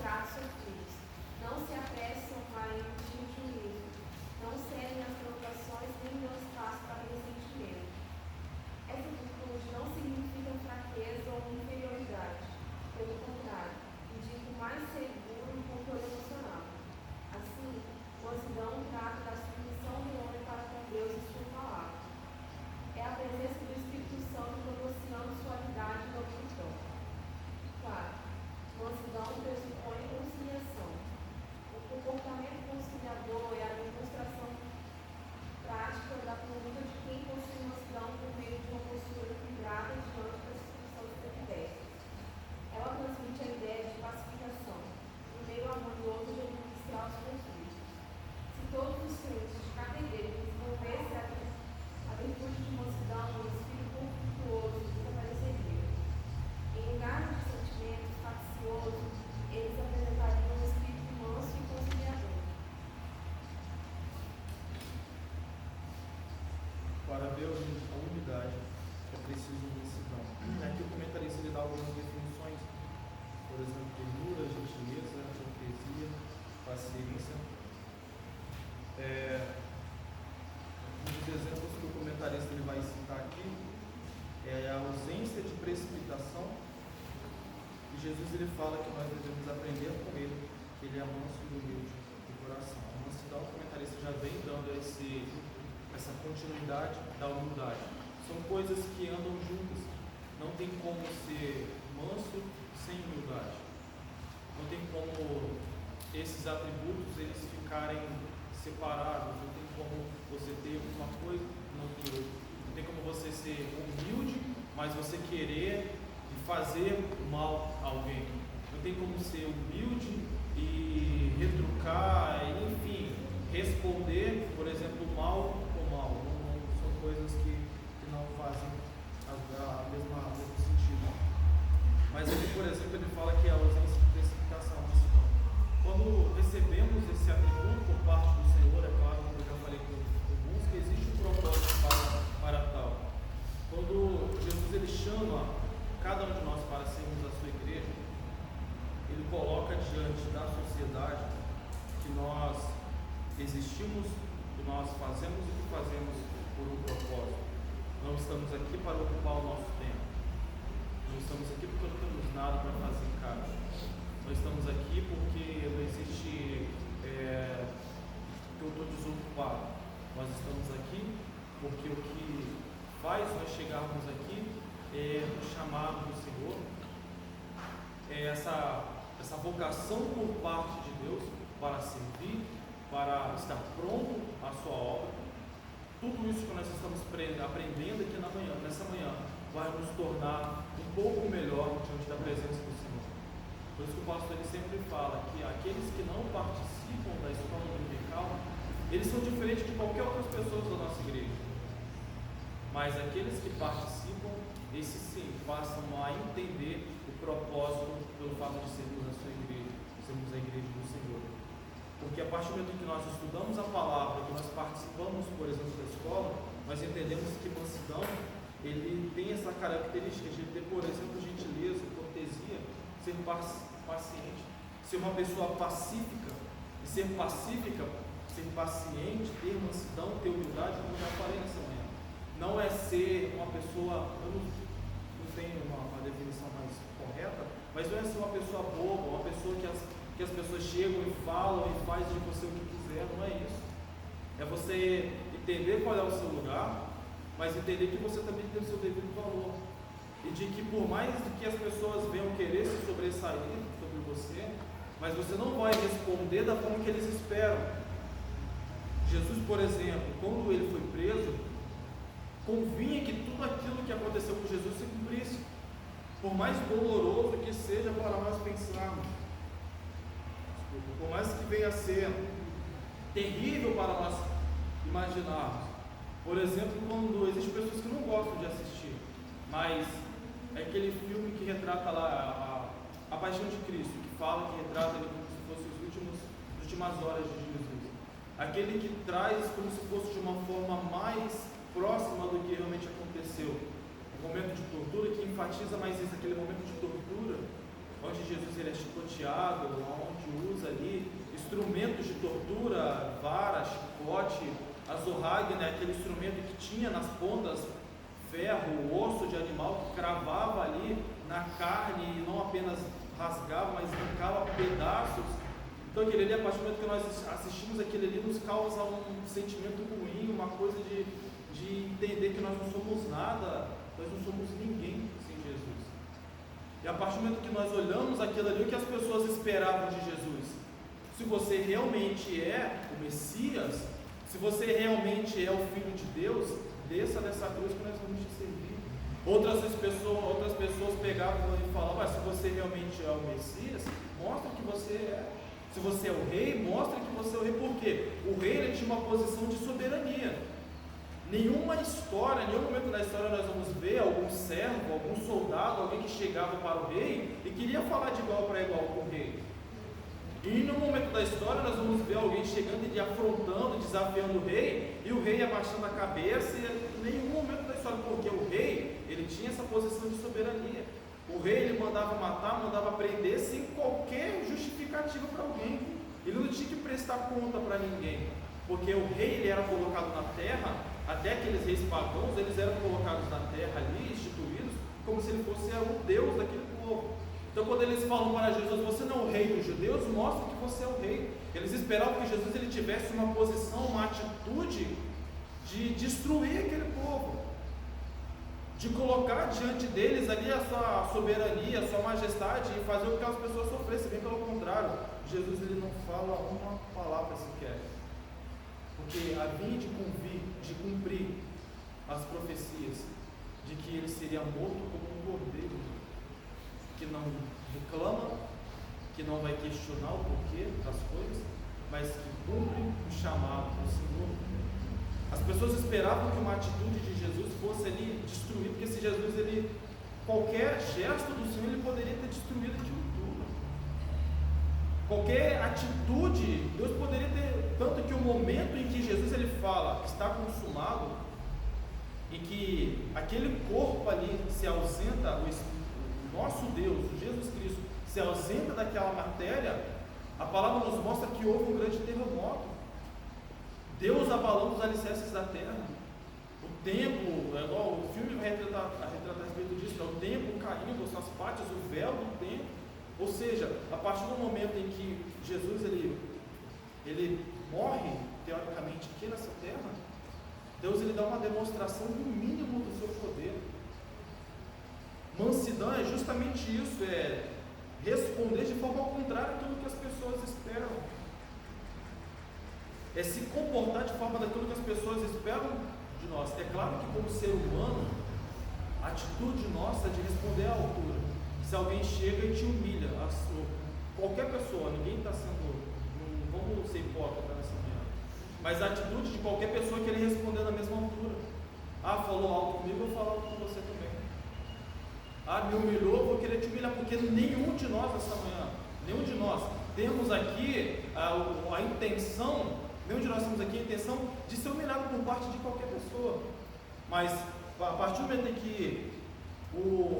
Speaker 5: tratos sofridos. Não se apressam a emitir juízo. Não cedem às provocações nem dão espaço para ressentimento. Essa virtude não significa fraqueza ou inferioridade. Pelo contrário, indica o mais seguro controle emocional. Assim, mansidão trata da submissão do homem para com Deus e sua palavra. É a presença do Espírito Santo proporcionando suavidade e obstrução. Claro, mansidão pressupõe conciliação. O comportamento conciliador é a demonstração prática da conduta de quem possui mansidão por meio de uma postura equilibrada diante das situações perpétuas. Ela transmite a ideia de pacificação, no meio harmonioso de administrar os conflitos. Se todos os crentes de cada igreja desenvolvessem a virtude de mansidão, o espírito conflituoso desapareceria. Em lugar de sentimento faccioso, eles apresentariam um espírito manso e conciliador.
Speaker 1: Para ver a unidade, é preciso mansidão. Aqui o comentarista ele dá algumas definições, por exemplo, ternura, gentileza, cortesia, paciência. Um dos exemplos que o comentarista ele vai citar aqui é a ausência de precipitação. E Jesus ele fala que nós devemos aprender com ele, que ele é manso e humilde de coração. A mansidão, o comentarista já vem dando essa continuidade da humildade. São coisas que andam juntas. Não tem como ser manso sem humildade. Não tem como esses atributos eles ficarem separados. Não tem como você ter uma coisa e não ter outra. Não tem como você ser humilde, mas você querer fazer mal a alguém. Não tem como ser humilde e retrucar, enfim, responder, por exemplo, mal com mal. Não, são coisas que não fazem o mesmo sentido. Mas aqui, por exemplo, ele fala que a ausência de precipitação. Quando recebemos esse atributo por parte do Senhor, é claro, como eu já falei com alguns, que existe um propósito para tal. Quando Jesus ele chama cada um de nós para sermos a sua igreja, ele coloca diante da sociedade que nós existimos, que nós fazemos o que fazemos por um propósito. Não estamos aqui para ocupar o nosso tempo. Não estamos aqui porque não temos nada para fazer em casa. Nós estamos aqui porque não existe que eu estou desocupado. Nós estamos aqui porque o que faz nós chegarmos aqui é o chamado do Senhor, é essa vocação por parte de Deus para servir, para estar pronto à sua obra. Tudo isso que nós estamos aprendendo aqui nessa manhã vai nos tornar um pouco melhor diante da presença do Senhor. Por isso que o pastor ele sempre fala que aqueles que não participam da escola dominical, eles são diferentes de qualquer outras pessoas da nossa igreja. Mas aqueles que participam, esses sim, passam a entender o propósito pelo fato de sermos a sua igreja, sermos a igreja do Senhor. Porque a partir do momento que nós estudamos a palavra, que nós participamos, por exemplo, da escola, nós entendemos que mansidão, ele tem essa característica de ter, por exemplo, gentileza, cortesia, ser paciente, ser uma pessoa pacífica, e ser pacífica, ser paciente, ter mansidão, ter humildade, como eu já falei nessa manhã. Não é ser uma pessoa, eu não tenho uma definição mais correta, mas não é ser uma pessoa boba, uma pessoa que as pessoas chegam e falam e faz de você o que quiser, não é isso. É você entender qual é o seu lugar, mas entender que você também tem o seu devido valor. E de que por mais que as pessoas venham querer se sobressair sobre você, mas você não vai responder da forma que eles esperam. Jesus, por exemplo, quando ele foi preso, convinha que tudo aquilo que aconteceu com Jesus se cumprisse, por mais doloroso que seja para nós pensarmos, por mais que venha a ser terrível para nós imaginarmos. Por exemplo, quando existem pessoas que não gostam de assistir, mas é aquele filme que retrata lá a Paixão de Cristo, que fala, que retrata ele como se fosse as últimas horas de Jesus. Aquele que traz como se fosse de uma forma mais próxima do que realmente aconteceu. O momento de tortura que enfatiza mais isso, aquele momento de tortura, onde Jesus ele é chicoteado, onde usa ali instrumentos de tortura, vara, chicote, azorrague, né, aquele instrumento que tinha nas pontas ferro, osso de animal que cravava ali na carne e não apenas rasgava, mas arrancava pedaços. Então aquele ali, a partir do momento que nós assistimos aquele ali, nos causa um sentimento ruim, uma coisa de entender que nós não somos nada, nós não somos ninguém sem Jesus. E a partir do momento que nós olhamos aquilo ali, o que as pessoas esperavam de Jesus? Se você realmente é o Messias, se você realmente é o Filho de Deus, desça dessa cruz que nós vamos te servir. Outras pessoas pegavam e falavam, mas se você realmente é o Messias, mostra que você é. Se você é o rei, mostra que você é o rei. Por quê? O rei ele tinha uma posição de soberania. Nenhuma história, nenhum momento da história nós vamos ver algum servo, algum soldado, alguém que chegava para o rei e queria falar de igual para igual com o rei. E no momento da história nós vamos ver alguém chegando e afrontando, desafiando o rei, e o rei abaixando a cabeça, e em nenhum momento da história, porque o rei, ele tinha essa posição de soberania. O rei, ele mandava matar, mandava prender, sem qualquer justificativa para alguém. Ele não tinha que prestar conta para ninguém, porque o rei, ele era colocado na terra, até aqueles reis pagãos, eles eram colocados na terra ali, instituídos, como se ele fosse o Deus daquele povo. Então quando eles falam para Jesus, você não é o rei dos judeus, mostra que você é o rei. Eles esperavam que Jesus ele tivesse uma posição, uma atitude de destruir aquele povo, de colocar diante deles ali a sua soberania, a sua majestade e fazer com que aquelas pessoas sofressem. Bem pelo contrário, Jesus ele não fala uma palavra sequer, porque a fim de cumprir as profecias de que ele seria morto como um cordeiro, que não reclama, que não vai questionar o porquê das coisas, mas que cumpre o chamado do Senhor. As pessoas esperavam que uma atitude de Jesus fosse ali destruir, porque se Jesus, qualquer gesto do Senhor, ele poderia ter destruído aquilo tudo. Qualquer atitude, Deus poderia ter, tanto que o momento em que Jesus ele fala, está consumado, e que aquele corpo ali se ausenta, o nosso Deus, o Jesus Cristo, se ausenta daquela matéria, a palavra nos mostra que houve um grande terremoto. Deus abalando os alicerces da terra. O templo, igual o filme vai retratar a respeito disso, o templo caindo, as partes, o véu do templo. Ou seja, a partir do momento em que Jesus ele morre, teoricamente, aqui nessa terra, Deus ele dá uma demonstração do mínimo do seu poder. Mansidão é justamente isso, é responder de forma ao contrário àquilo que as pessoas esperam. É se comportar de forma daquilo que as pessoas esperam de nós. É claro que como ser humano, a atitude nossa é de responder à altura. Se alguém chega e te humilha, qualquer pessoa, ninguém está sendo, não vamos ser hipócritas nessa manhã, mas a atitude de qualquer pessoa é querer responder na mesma altura. Falou alto comigo, eu vou falar alto com você também. Me humilhou, eu vou querer te humilhar, porque nenhum de nós essa manhã, nenhum de nós temos aqui a intenção, nenhum de nós temos aqui a intenção de ser humilhado por parte de qualquer pessoa. Mas a partir do momento em que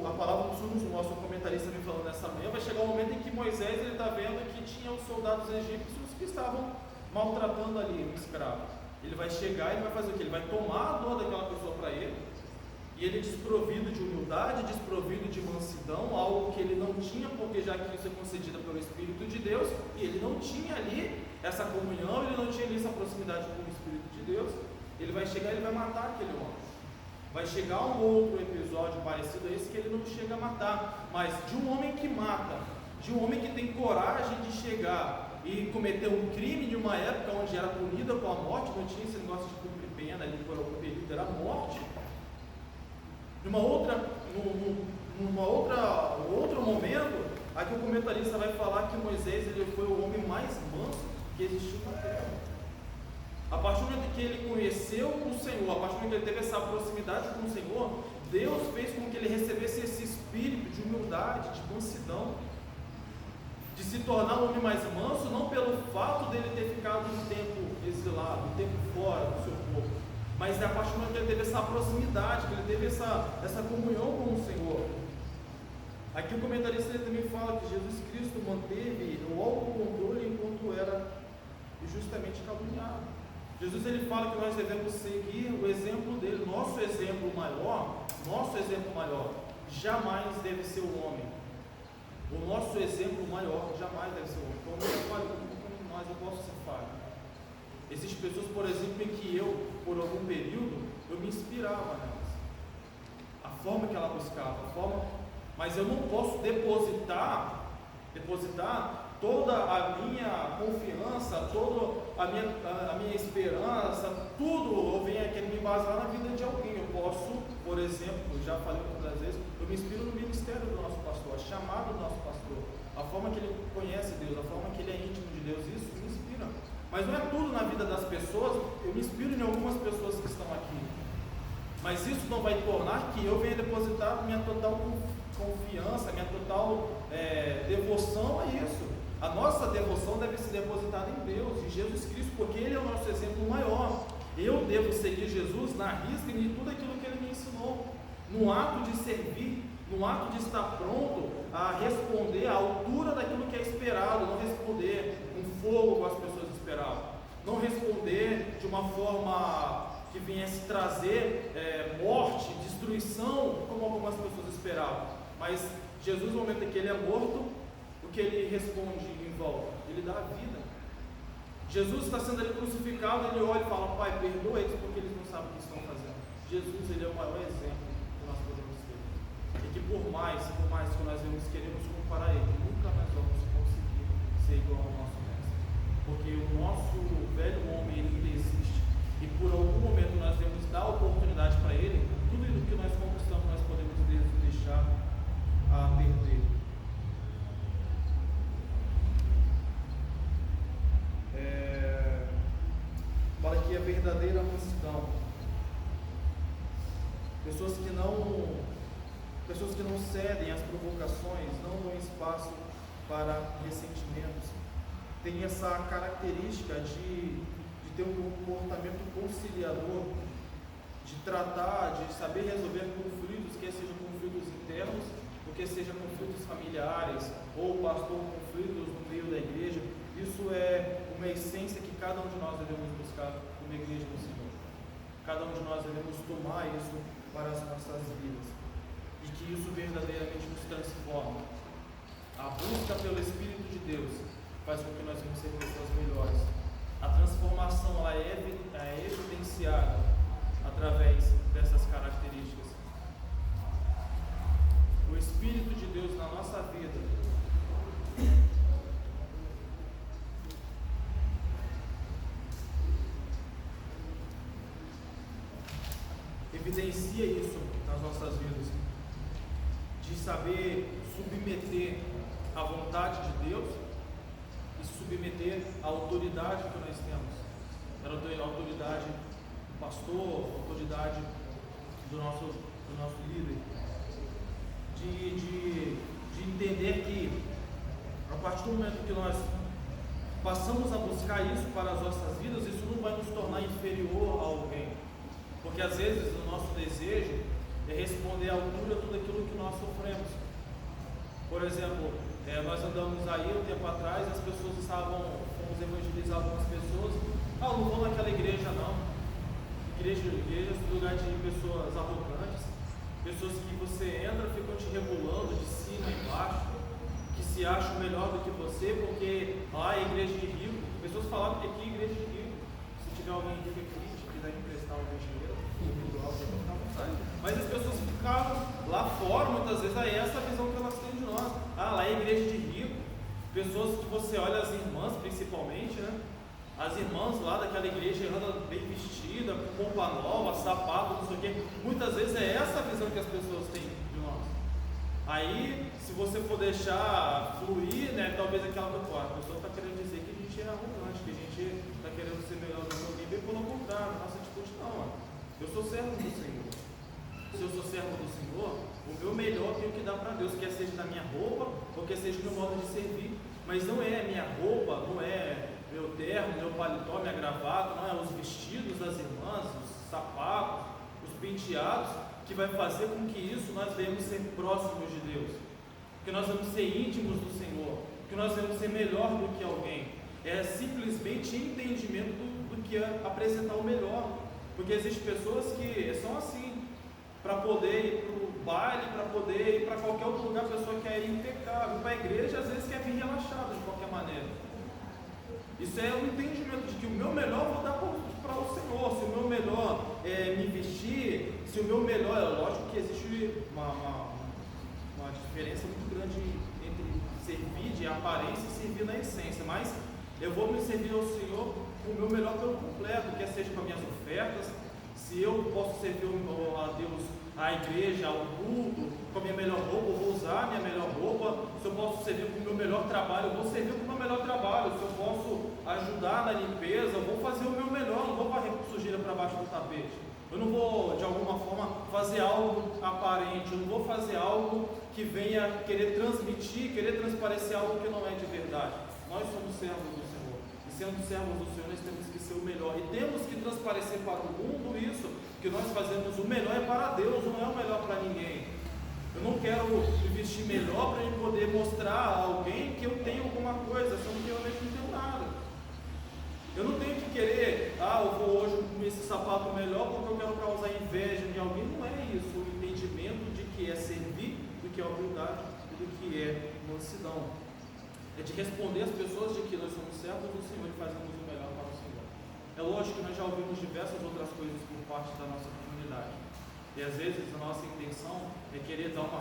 Speaker 1: a palavra do Senhor nos mostra, o comentarista vem falando nessa manhã, vai chegar um momento em que Moisés está vendo que tinha os soldados egípcios que estavam maltratando ali o escravo. Ele vai chegar e ele vai fazer o quê? Ele vai tomar a dor daquela pessoa para ele, e ele desprovido de humildade, desprovido de mansidão, algo que ele não tinha, porque já que isso é concedido pelo Espírito de Deus, e ele não tinha ali essa comunhão, ele não tinha ali essa proximidade com o Espírito de Deus, ele vai chegar e ele vai matar aquele homem. Vai chegar um outro episódio parecido a esse que ele não chega a matar, mas de um homem que mata, de um homem que tem coragem de chegar e cometer um crime de uma época onde era punida com a morte, não tinha esse negócio de cumprir pena ali por algum período, era morte. Outro momento, aqui o comentarista vai falar que Moisés ele foi o homem mais manso que existiu na terra. A partir do momento que ele conheceu o Senhor, a partir do momento que ele teve essa proximidade com o Senhor, Deus fez com que ele recebesse esse espírito de humildade, de mansidão, de se tornar um homem mais manso, não pelo fato dele ter ficado um tempo exilado, um tempo fora do seu povo, mas a partir do momento que ele teve essa proximidade, que ele teve essa comunhão com o Senhor. Aqui o comentarista ele também fala que Jesus Cristo manteve o autocontrole enquanto era justamente caluniado. Jesus ele fala que nós devemos seguir o exemplo dele, nosso exemplo maior jamais deve ser o homem. O nosso exemplo maior jamais deve ser o homem. Como eu falo, como nós, eu posso ser falho. Existem pessoas, por exemplo, em que eu, por algum período, eu me inspirava nelas. A forma que ela buscava, mas eu não posso depositar toda a minha confiança, toda a minha esperança, tudo eu venho aqui me basear na vida de alguém. Eu posso, por exemplo, já falei muitas vezes, eu me inspiro no ministério do nosso pastor, a chamada do nosso pastor, a forma que ele conhece Deus, a forma que ele é íntimo de Deus, isso me inspira. Mas não é tudo na vida das pessoas, eu me inspiro em algumas pessoas que estão aqui. Mas isso não vai tornar que eu venha depositar minha total confiança, minha total devoção a isso. A nossa devoção deve ser depositada em Deus, em Jesus Cristo, porque Ele é o nosso exemplo maior. Eu devo seguir Jesus na risca de tudo aquilo que Ele me ensinou, no ato de servir, no ato de estar pronto a responder à altura daquilo que é esperado, não responder com fogo como as pessoas esperavam, não responder de uma forma que viesse trazer morte, destruição, como algumas pessoas esperavam. Mas Jesus, no momento em que Ele é morto, o que Ele responde em volta? Ele dá a vida. Jesus está sendo ali crucificado, Ele olha e fala: Pai, perdoa eles porque eles não sabem o que estão fazendo. Jesus, Ele é o maior exemplo que nós podemos ter. E que por mais que nós queremos comparar Ele, nunca nós vamos conseguir ser igual ao nosso Mestre. Porque o nosso velho homem, ele ainda existe. E por algum momento nós devemos dar oportunidade para Ele. Tudo o que nós conquistamos nós podemos deixar a perder. Fala que a verdadeira mansidão, pessoas que não cedem às provocações, não dão espaço para ressentimentos, tem essa característica de ter um comportamento conciliador, de tratar, de saber resolver conflitos, quer sejam conflitos internos, ou quer sejam conflitos familiares, ou pastor, conflitos no meio da igreja. Isso é uma essência que cada um de nós devemos buscar como igreja do Senhor. Cada um de nós devemos tomar isso para as nossas vidas, e que isso verdadeiramente nos transforma. A busca pelo Espírito de Deus faz com que nós venhamos ser pessoas melhores. A transformação ela é evidenciada através dessas características. O Espírito de Deus na nossa vida evidencia isso nas nossas vidas, de saber submeter à vontade de Deus e submeter à autoridade que nós temos, a autoridade do pastor, a autoridade do nosso líder, de entender que a partir do momento que nós passamos a buscar isso para as nossas vidas, isso não vai nos tornar inferior a alguém, porque às vezes o nosso desejo é responder à altura tudo aquilo que nós sofremos. Por exemplo, nós andamos aí um tempo atrás, as pessoas fomos evangelizar algumas pessoas, não vou naquela igreja não. Igreja é lugar de pessoas arrogantes, pessoas que você entra, ficam te regulando de cima e embaixo, que se acham melhor do que você, porque é igreja de rico. Pessoas falavam que aqui é igreja de rico. Se tiver alguém rico aqui, te quiser emprestar algum dinheiro, mas as pessoas ficavam lá fora, muitas vezes, é essa a visão que elas têm de nós. Lá é igreja de rico. Pessoas que você olha, as irmãs principalmente, né? As irmãs lá daquela igreja andam bem vestidas, com roupa nova, sapato, não sei o quê. Muitas vezes é essa a visão que as pessoas têm de nós. Aí, se você for deixar fluir, né, talvez aquela pessoa está querendo dizer que a gente é arrogante, que a gente está querendo ser melhor do que alguém, bem pelo contrário, nossa atitude não. Eu sou servo do Senhor. Se eu sou servo do Senhor, o meu melhor eu tenho que dar para Deus, quer seja na minha roupa, ou quer seja no meu modo de servir. Mas não é a minha roupa, não é meu terno, meu paletó, minha gravata, não é os vestidos das irmãs, os sapatos, os penteados, que vai fazer com que isso nós venhamos ser próximos de Deus. que nós vamos ser íntimos do Senhor, que nós vamos ser melhor do que alguém. É simplesmente entendimento do que é apresentar o melhor. Porque existem pessoas que são assim, para poder ir para o baile, para poder ir para qualquer outro lugar, a pessoa quer ir impecável. Para a igreja, às vezes quer vir relaxada de qualquer maneira. Isso é um entendimento de que o meu melhor eu vou dar para o Senhor. Se o meu melhor é me vestir, se o meu melhor, é lógico que existe uma diferença muito grande entre servir de aparência e servir na essência, mas eu vou me servir ao Senhor com o meu melhor pelo completo, quer seja com as minhas ofertas, se eu posso servir a Deus, à igreja, ao culto, com a minha melhor roupa, eu vou usar a minha melhor roupa. Se eu posso servir com o meu melhor trabalho, eu vou servir com o meu melhor trabalho. Se eu posso ajudar na limpeza, eu vou fazer o meu melhor, não vou varrer sujeira para baixo do tapete. Eu não vou, de alguma forma, fazer algo aparente, eu não vou fazer algo que venha querer transmitir, querer transparecer algo que não é de verdade. Nós somos servos do Senhor, e sendo servos do Senhor, nós temos que ser o melhor, e temos que transparecer para o mundo isso, que nós fazemos o melhor é para Deus, não é o melhor para ninguém. Eu não quero me vestir melhor para poder mostrar a alguém que eu tenho alguma coisa, sendo que eu realmente não tenho nada. Eu não tenho que querer, eu vou hoje com esse sapato melhor porque eu quero causar inveja de alguém. Não é isso, o entendimento de que é servir, do que é humildade e do que é mansidão. É de responder às pessoas de que nós somos servos do Senhor e fazemos o melhor para o Senhor. É lógico que nós já ouvimos diversas outras coisas por parte da nossa comunidade. E às vezes a nossa intenção é querer dar uma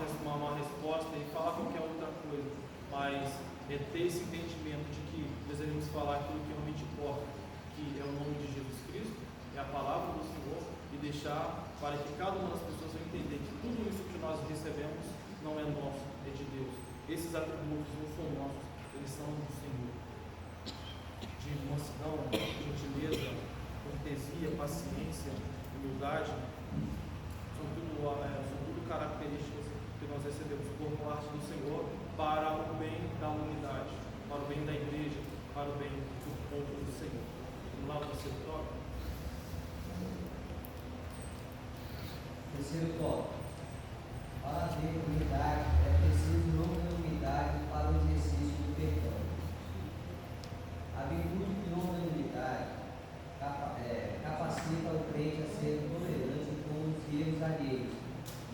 Speaker 1: resposta e falar qualquer outra coisa. Mas é ter esse entendimento de que devemos falar aquilo que realmente importa, que é o nome de Jesus Cristo, é a palavra do Senhor, e deixar para que cada uma das pessoas venha entender que tudo isso que nós recebemos não é nosso, é de Deus. Esses atributos não são nossos, eles são do Senhor. De mansidão, gentileza, cortesia, paciência, humildade, são tudo características que nós recebemos por parte do Senhor para o bem da humanidade, para o bem da igreja, para o bem do povo do Senhor. Vamos lá, você toca.
Speaker 6: Terceiro tópico. Para haver unidade, é preciso não ter unidade para o exercício do perdão. A virtude que honra a unidade capacita o crente a ser tolerante com os erros alheios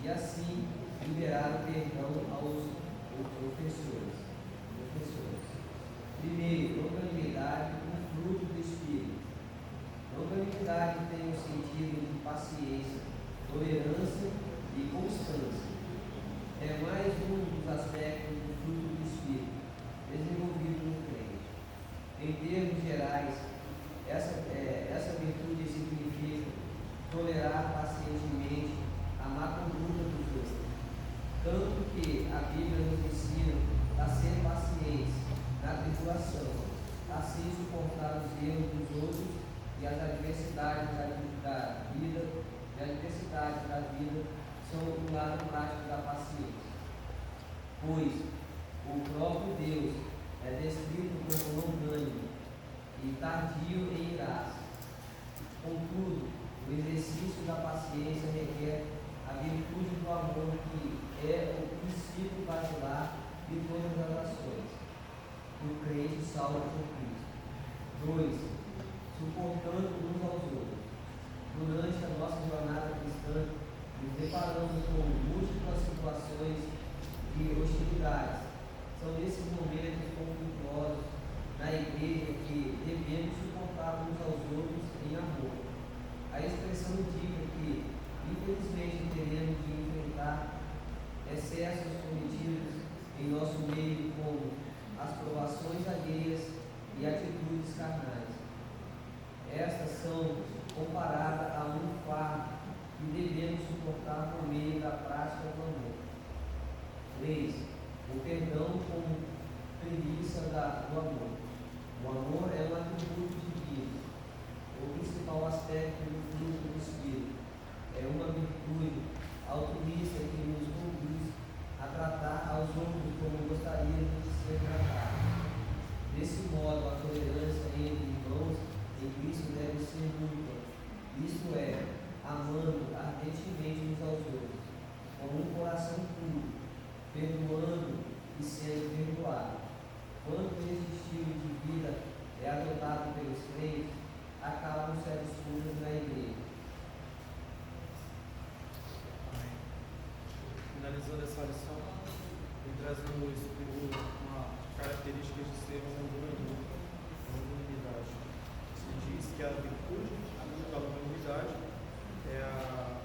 Speaker 6: e assim liberar o perdão aos ofensores. Primeiro, longanimidade, um fruto do Espírito. Longanimidade tem o sentido de paciência, tolerância e constância. É mais um dos aspectos do fruto do Espírito, desenvolvido no crente. Em termos gerais, essa virtude significa tolerar pacientemente a má conduta dos outros. Tanto que a Bíblia nos ensina a ser pacientes na tribulação, assim suportar os erros dos outros e as adversidades da vida, são o lado prático da paciência. Pois o próprio Deus é descrito como longânimo e tardio em irar-se. Contudo, o exercício da paciência requer a virtude do amor, que é o princípio basilar de todas as ações do crente salvo por Cristo. 2. Suportando uns aos outros. Durante a nossa jornada cristã, nos deparamos com múltiplas situações de hostilidades. São nesses momentos conflituosos na igreja que devemos suportar uns aos outros em amor. A expressão indica que, infelizmente, teremos de enfrentar excessos cometidos em nosso meio, como as provações alheias e atitudes carnais. Estas são comparadas a um fardo que devemos suportar por meio da prática do amor. 3. O perdão como premissa do amor. O amor é um atributo divino, o principal aspecto do fruto do Espírito. É uma virtude altruísta que nos conduz a tratar aos outros como gostaríamos de ser tratados. Desse modo, a tolerância entre irmãos em Cristo deve ser mútua, isto é, amando ardentemente uns aos outros, com um coração puro, perdoando
Speaker 1: essa lição, e trazendo uma característica de ser longanimidade. Se diz que a virtude da longanimidade é a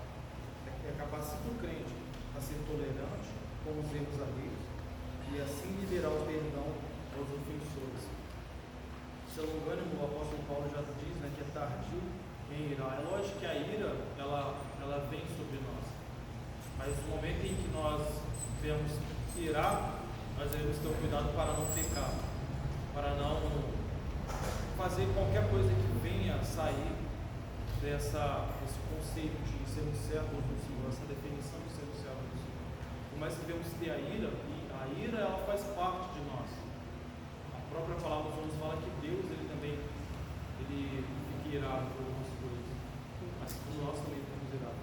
Speaker 1: capacidade do crente a ser tolerante com os erros alheios e assim liberar o perdão aos ofensores. Ser longânimo, o apóstolo Paulo já diz, né, que é tardio em irar. É lógico que a ira, ela vem sobre nós, mas no momento em que nós devemos irar, nós devemos ter cuidado para não pecar, para não fazer qualquer coisa que venha sair desse conceito de sermos servos do Senhor, essa definição de sermos servos do Senhor. Por mais que devemos ter a ira, e a ira ela faz parte de nós. A própria palavra dos homens fala que Deus ele fica irado por algumas coisas, mas nós também ficamos irados.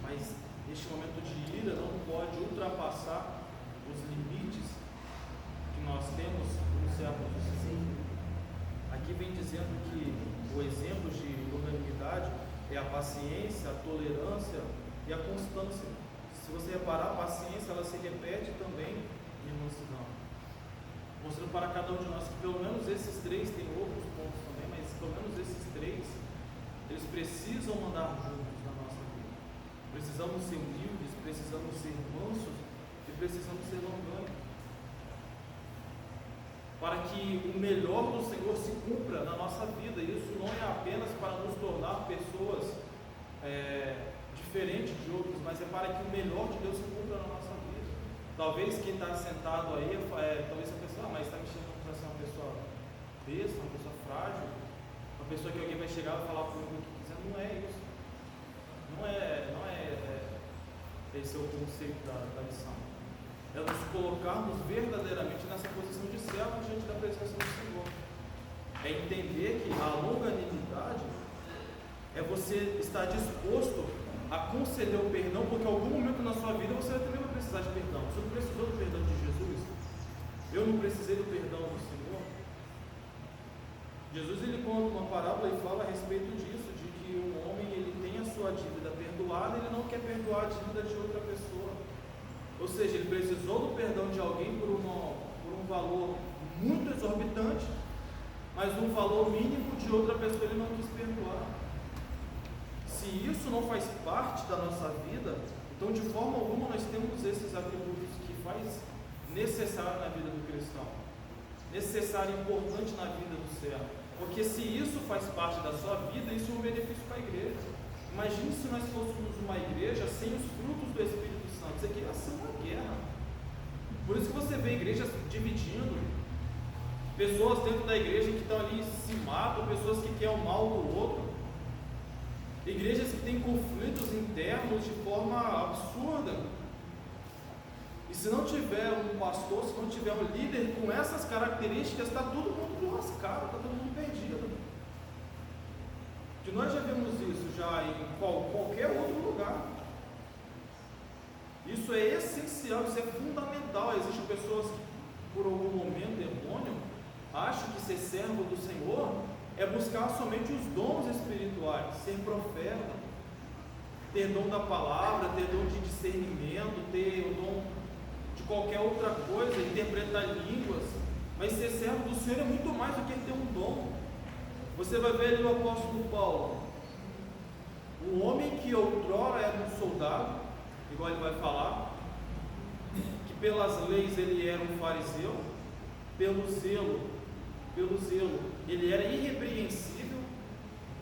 Speaker 1: Mas este momento de ira não pode ultrapassar os limites que nós temos como servos do Senhor. Aqui vem dizendo que o exemplo de longanimidade é a paciência, a tolerância e a constância. Se você reparar, a paciência ela se repete também em mansidão, mostrando para cada um de nós que pelo menos esses três, tem outros pontos também, mas pelo menos esses três, eles precisam andar juntos na nossa vida. Precisamos ser humildes, precisamos ser mansos e precisamos ser longânimos, para que o melhor do Senhor se cumpra na nossa vida. Isso não é apenas para nos tornar pessoas diferentes de outros, mas é para que o melhor de Deus se cumpra na nossa vida. Talvez quem está sentado aí, talvez a pessoa, mas está me chamando para ser uma pessoa besta, uma pessoa frágil, uma pessoa que alguém vai chegar e falar por mim o que quiser. Não é isso. Não é esse é o conceito da lição. É nos colocarmos verdadeiramente nessa posição de servo diante da presença do Senhor. É entender que a longanimidade é você estar disposto a conceder o perdão, porque em algum momento na sua vida você também vai precisar de perdão. Você não precisou do perdão de Jesus? Eu não precisei do perdão do Senhor? Jesus ele conta uma parábola e fala a respeito disso, de que um homem ele tem a sua dívida perdoada, ele não quer perdoar a dívida de outra pessoa. Ou seja, ele precisou do perdão de alguém por um valor muito exorbitante, mas um valor mínimo de outra pessoa ele não quis perdoar. Se isso não faz parte da nossa vida, então de forma alguma nós temos esses atributos que faz necessário na vida do cristão, necessário e importante na vida do servo. Porque se isso faz parte da sua vida, isso é um benefício para a igreja. Imagine se nós fôssemos uma igreja sem os frutos do Espírito Santo. Isso aqui ia ser uma guerra. Por isso que você vê igrejas dividindo, pessoas dentro da igreja que estão ali se matam, pessoas que querem o mal do outro, igrejas que têm conflitos internos de forma absurda. E se não tiver um pastor, se não tiver um líder com essas características, está todo mundo lascado, está todo mundo perdido. Que nós já vimos isso já em qualquer outro lugar. Isso é essencial, isso é fundamental. Existem pessoas que por algum momento demônio acham que ser servo do Senhor é buscar somente os dons espirituais, ser profeta, ter dom da palavra, ter dom de discernimento, ter o dom de qualquer outra coisa, interpretar línguas. Mas ser servo do Senhor é muito mais do que ter um dom. Você vai ver ali o apóstolo Paulo, um homem que outrora era um soldado, igual ele vai falar, que pelas leis ele era um fariseu, pelo zelo, ele era irrepreensível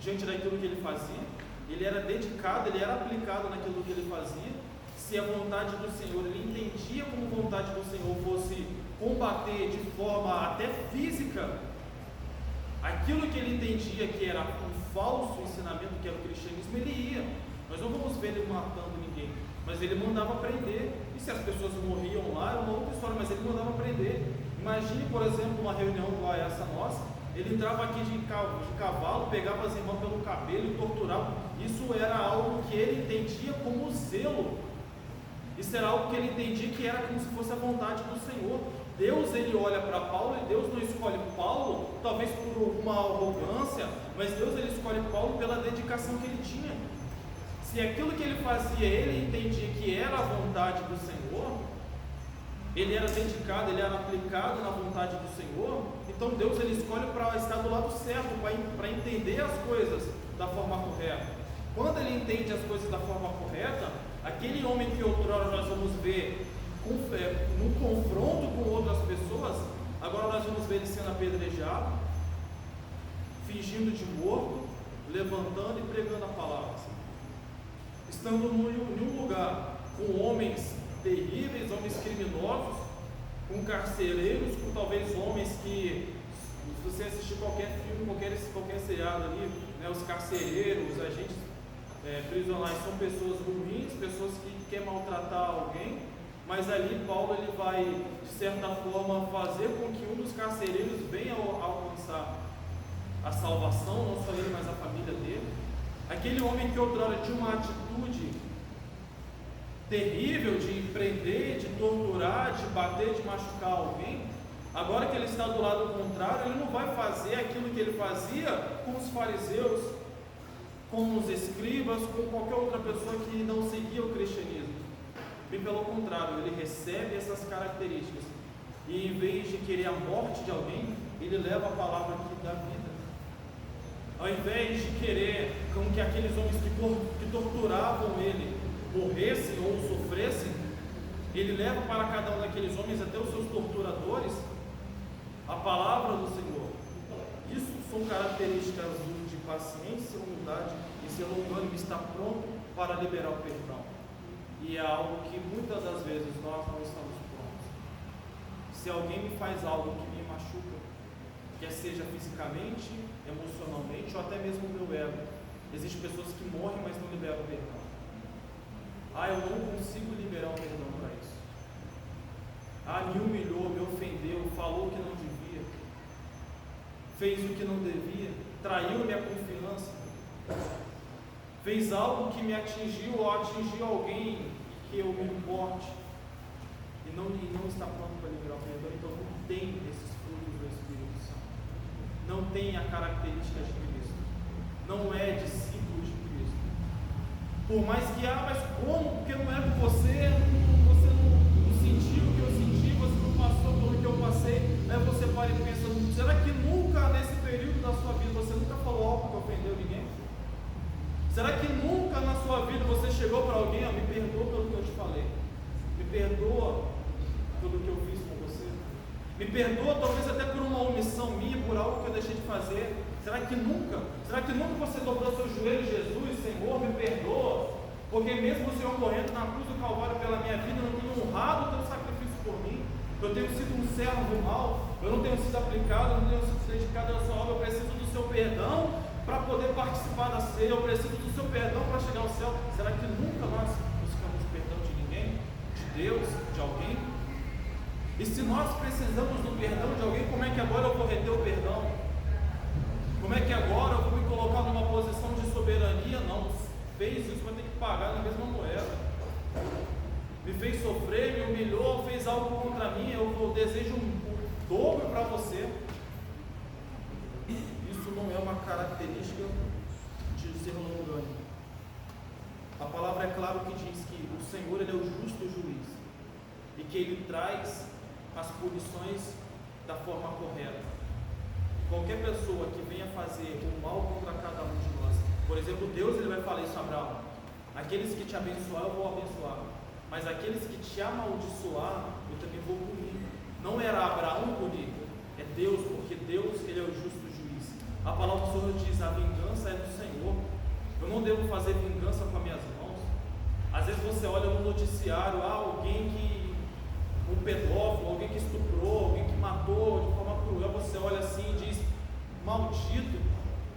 Speaker 1: diante daquilo que ele fazia, ele era dedicado, ele era aplicado naquilo que ele fazia. Se a vontade do Senhor, ele entendia como vontade do Senhor fosse combater de forma até física aquilo que ele entendia que era um falso ensinamento, que era o cristianismo, ele ia. Nós não vamos ver ele matando ninguém, mas ele mandava prender. E se as pessoas morriam lá, era uma outra história, mas ele mandava prender. Imagine, por exemplo, uma reunião igual a essa nossa, ele entrava aqui de cavalo, pegava as irmãs pelo cabelo e torturava. Isso era algo que ele entendia como zelo. Isso era algo que ele entendia que era como se fosse a vontade do Senhor. Deus ele olha para Paulo e Deus não escolhe Paulo, talvez por uma arrogância, mas Deus ele escolhe Paulo pela dedicação que ele tinha. Se aquilo que ele fazia, ele entendia que era a vontade do Senhor, ele era dedicado, ele era aplicado na vontade do Senhor, então Deus ele escolhe para estar do lado certo, para entender as coisas da forma correta. Quando ele entende as coisas da forma correta, aquele homem que outrora nós vamos ver no confronto com outras pessoas, agora nós vamos ver ele sendo apedrejado, fingindo de morto, levantando e pregando a palavra. Estando em um lugar com homens terríveis, homens criminosos, com carcereiros, com talvez homens que, se você assistir qualquer filme, qualquer seriado ali, né, os carcereiros, os agentes prisionais são pessoas ruins, pessoas que querem maltratar alguém, mas ali Paulo ele vai, de certa forma, fazer com que um dos carcereiros venha alcançar a salvação, não só ele, mas a família dele. Aquele homem que outrora tinha uma atitude terrível de prender, de torturar, de bater, de machucar alguém, agora que ele está do lado contrário, ele não vai fazer aquilo que ele fazia com os fariseus, com os escribas, com qualquer outra pessoa que não seguia o cristianismo. E pelo contrário, ele recebe essas características e em vez de querer a morte de alguém, ele leva a palavra que dá vida. Ao invés de querer com que aqueles homens que torturavam ele morressem ou sofressem, ele leva para cada um daqueles homens, até os seus torturadores, a palavra do Senhor. Isso são características de paciência, humildade e ser longânimo, estar pronto para liberar o perdão. E é algo que muitas das vezes nós não estamos prontos. Se alguém me faz algo que me machuca, quer seja fisicamente, emocionalmente ou até mesmo o meu ego, existem pessoas que morrem, mas não liberam o perdão. Eu não consigo liberar o perdão para isso. Me humilhou, me ofendeu, falou o que não devia, fez o que não devia, traiu minha confiança, fez algo que me atingiu ou atingiu alguém que eu me importe e não está pronto para liberar o perdão. Então não tem esses frutos do Espírito Santo, não tem a característica de Cristo, não é discípulo de Cristo. Por mais que, mas como? Porque não é com você não sentiu o que eu senti, você não passou pelo que eu passei. Aí você para e pensa, será que nunca nesse período da sua vida você nunca falou algo que ofendeu ninguém? Será que nunca na sua vida você chegou para alguém, me perdoa pelo que eu te falei, me perdoa pelo que eu fiz com você, me perdoa talvez até por uma omissão minha, por algo que eu deixei de fazer? Será que nunca você dobrou seu joelho, Jesus, Senhor, me perdoa, porque mesmo o Senhor morrendo na cruz do Calvário pela minha vida, eu não tenho honrado o teu sacrifício por mim, eu tenho sido um servo mal, eu não tenho sido aplicado, eu não tenho sido dedicado a sua obra, eu preciso do seu perdão para poder participar da ceia, eu preciso do seu perdão para chegar ao céu. Será que nunca nós buscamos perdão de ninguém? De Deus? De alguém? E se nós precisamos do perdão de alguém, como é que agora eu vou reter o perdão? Como é que agora eu vou me colocar numa posição de soberania? Não, fez isso, vai ter que pagar na mesma moeda. Me fez sofrer, me humilhou, fez algo contra mim, eu desejo um dobro para você. Isso não é uma característica de ser longânimo. A palavra é claro que diz que o Senhor ele é o justo juiz e que Ele traz as punições da forma correta. Qualquer pessoa que venha fazer o mal contra cada um de nós, por exemplo, Deus ele vai falar isso a Abraão: aqueles que te abençoar eu vou abençoar, mas aqueles que te amaldiçoar eu também vou punir. Não era Abraão punir, é Deus, porque Deus ele é o justo juiz. A palavra do Senhor diz: a vingança é do Senhor. Eu não devo fazer vingança com as minhas mãos. Às vezes você olha no noticiário, um pedófilo, alguém que estuprou, alguém que matou de forma cruel, você olha assim e diz: maldito,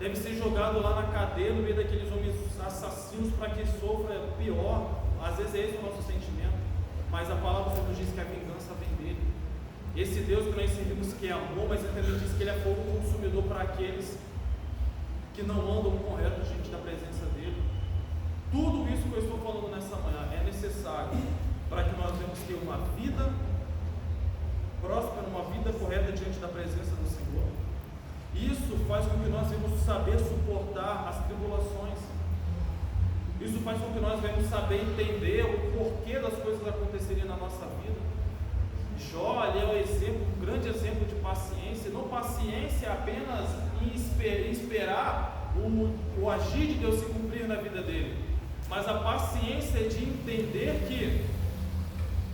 Speaker 1: deve ser jogado lá na cadeia no meio daqueles homens assassinos para que sofra pior. Às vezes é esse o nosso sentimento, mas a palavra do Senhor diz que a vingança vem dele. Esse Deus que nós servimos, que é amor, mas ele também diz que ele é fogo consumidor para aqueles que não andam correto diante da presença dele. Tudo isso que eu estou falando nessa manhã é necessário para que nós venhamos ter uma vida próspera, uma vida correta diante da presença do Senhor. Isso faz com que nós venhamos saber suportar as tribulações. Isso faz com que nós venhamos saber entender o porquê das coisas acontecerem na nossa vida. Jó ali é o exemplo, um grande exemplo de paciência. Não paciência apenas em esperar o agir de Deus se cumprir na vida dele, mas a paciência é de entender que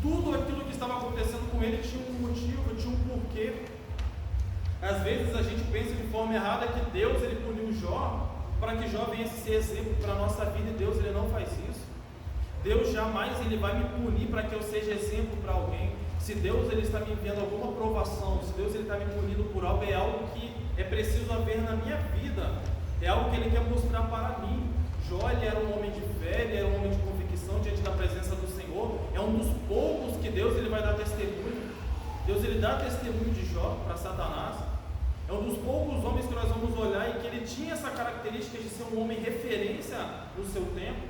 Speaker 1: tudo aquilo que estava acontecendo com ele tinha um motivo, tinha um porquê. Às vezes a gente pensa de forma errada que Deus ele puniu Jó para que Jó venha ser exemplo para a nossa vida, e Deus ele não faz isso. Deus jamais ele vai me punir para que eu seja exemplo para alguém. Se Deus ele está me enviando alguma provação, se Deus ele está me punindo por algo, é algo que é preciso haver na minha vida, é algo que ele quer mostrar para mim. Jó ele era um homem de fé, ele era um homem de convicção diante da presença do Senhor. É um dos poucos que Deus ele vai dar testemunho. Deus ele dá testemunho de Jó para Satanás. É um dos poucos homens que nós vamos olhar e que ele tinha essa característica de ser um homem referência no seu tempo.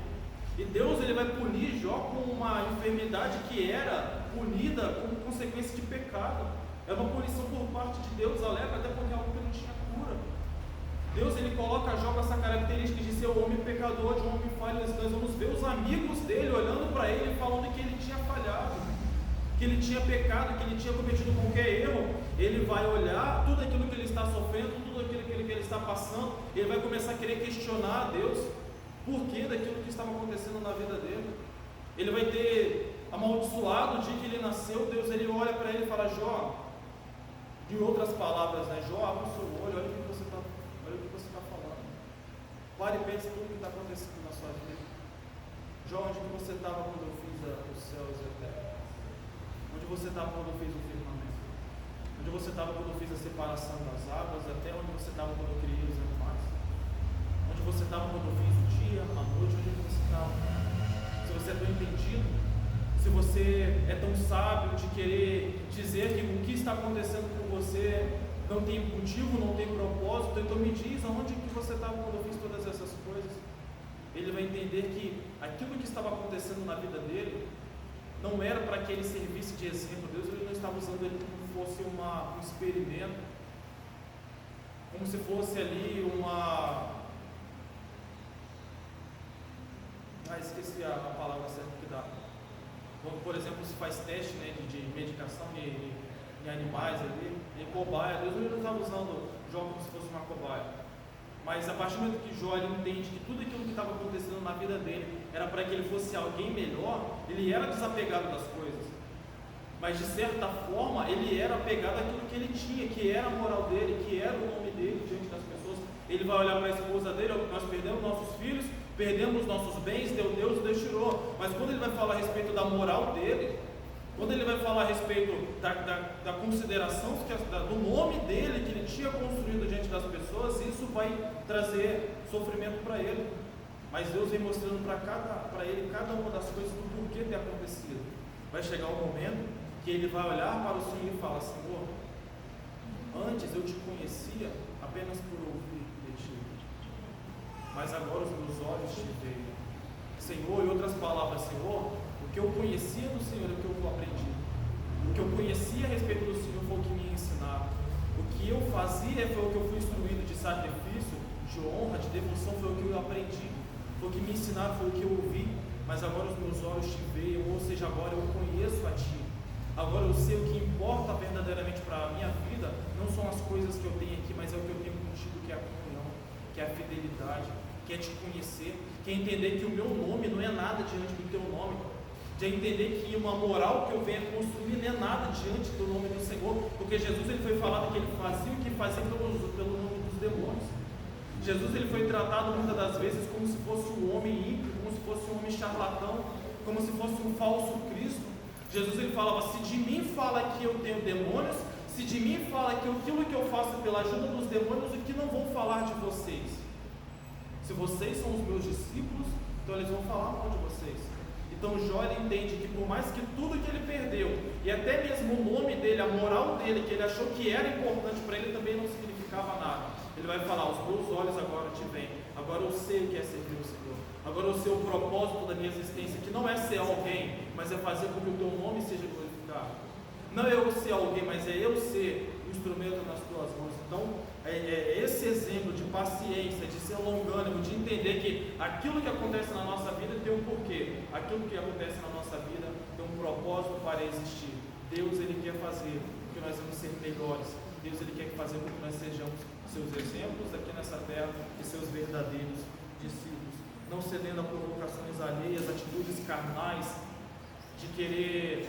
Speaker 1: E Deus ele vai punir Jó com uma enfermidade que era punida como consequência de pecado. Era uma punição por parte de Deus, a lepra, até porque é algo que não tinha cura. Deus ele coloca Jó com essa característica de ser um homem pecador, de um homem falho. Nós vamos ver os amigos dele olhando para ele e falando que ele tinha falhado, que ele tinha pecado, que ele tinha cometido qualquer erro. Ele vai olhar tudo aquilo que ele está sofrendo, tudo aquilo que ele está passando, ele vai começar a querer questionar a Deus por que daquilo que estava acontecendo na vida dele. Ele vai ter amaldiçoado o dia que ele nasceu. Deus ele olha para ele e fala: Jó, de outras palavras, né? Jó, abre o seu olho, olha o que você está falando. Pare e pense tudo o que está acontecendo na sua vida. Jó, onde que você estava quando eu fiz os céus e a terra? Onde você estava quando eu fiz o firmamento? Onde você estava quando eu fiz a separação das águas? Até onde você estava quando eu criei os animais? Onde você estava quando eu fiz o dia, a noite? Onde você estava? Se você é tão entendido, se você é tão sábio de querer dizer que o que está acontecendo com você não tem motivo, não tem propósito, então me diz aonde que você estava quando eu fiz todas essas coisas. Ele vai entender que aquilo que estava acontecendo na vida dele não era para que ele servisse de exemplo. Deus ele não estava usando ele como fosse um experimento, como se fosse ali esqueci a palavra certa que dá. Quando, por exemplo, se faz teste, né, de medicação em animais ali, em cobaia, Deus ele não estava usando Jó como se fosse uma cobaia. Mas a partir do momento que Jó ele entende que tudo aquilo que estava acontecendo na vida dele era para que ele fosse alguém melhor, ele era desapegado das coisas. Mas de certa forma, ele era apegado àquilo que ele tinha, que era a moral dele, que era o nome dele diante das pessoas. Ele vai olhar para a esposa dele: nós perdemos nossos filhos, perdemos nossos bens, deu Deus, Deus tirou. Mas quando ele vai falar a respeito da moral dele, quando ele vai falar a respeito da consideração, do nome dele que ele tinha construído diante das pessoas, isso vai trazer sofrimento para ele. Mas Deus vem mostrando para ele cada uma das coisas do porquê ter acontecido. Vai chegar um momento que ele vai olhar para o Senhor e falar: Senhor, antes eu te conhecia apenas por ouvir de ti, mas agora os meus olhos te veem. Senhor, em outras palavras, Senhor, o que eu conhecia do Senhor é o que eu aprendi. O que eu conhecia a respeito do Senhor foi o que me ensinaram. O que eu fazia foi o que eu fui instruído de sacrifício, de honra, de devoção, foi o que eu aprendi. Foi o que me ensinaram, foi o que eu ouvi. Mas agora os meus olhos te veem, ou seja, agora eu conheço a ti. Agora eu sei o que importa verdadeiramente para a minha vida, não são as coisas que eu tenho aqui, mas é o que eu tenho contigo, que é a comunhão, que é a fidelidade, que é te conhecer, que é entender que o meu nome não é nada diante do teu nome, de entender que uma moral que eu venho construir não é nada diante do nome do Senhor, porque Jesus ele foi falado que ele fazia o que fazia pelo nome dos demônios. Jesus ele foi tratado muitas das vezes como se fosse um homem ímpio, como se fosse um homem charlatão, como se fosse um falso Cristo. Jesus ele falava: se de mim fala que eu tenho demônios, se de mim fala que aquilo que eu faço pela ajuda dos demônios, o que não vão falar de vocês? Se vocês são os meus discípulos, então eles vão falar mal de vocês. Então Jó ele entende que por mais que tudo que ele perdeu, e até mesmo o nome dele, a moral dele, que ele achou que era importante para ele, também não significava nada. Ele vai falar: os meus olhos agora te veem, agora eu sei o que é servir o Senhor, agora eu sei o propósito da minha existência, que não é ser alguém, mas é fazer com que o teu nome seja glorificado. Não é eu ser alguém, mas é eu ser o instrumento nas tuas mãos. Então, é esse exemplo de paciência, de ser longânimo, de entender que aquilo que acontece na nossa vida tem um porquê, aquilo que acontece na nossa vida tem um propósito para existir. Deus ele quer fazer com que nós vamos ser melhores. Deus ele quer fazer com que nós sejamos seus exemplos aqui nessa terra e seus verdadeiros discípulos, não cedendo a provocações alheias, atitudes carnais de querer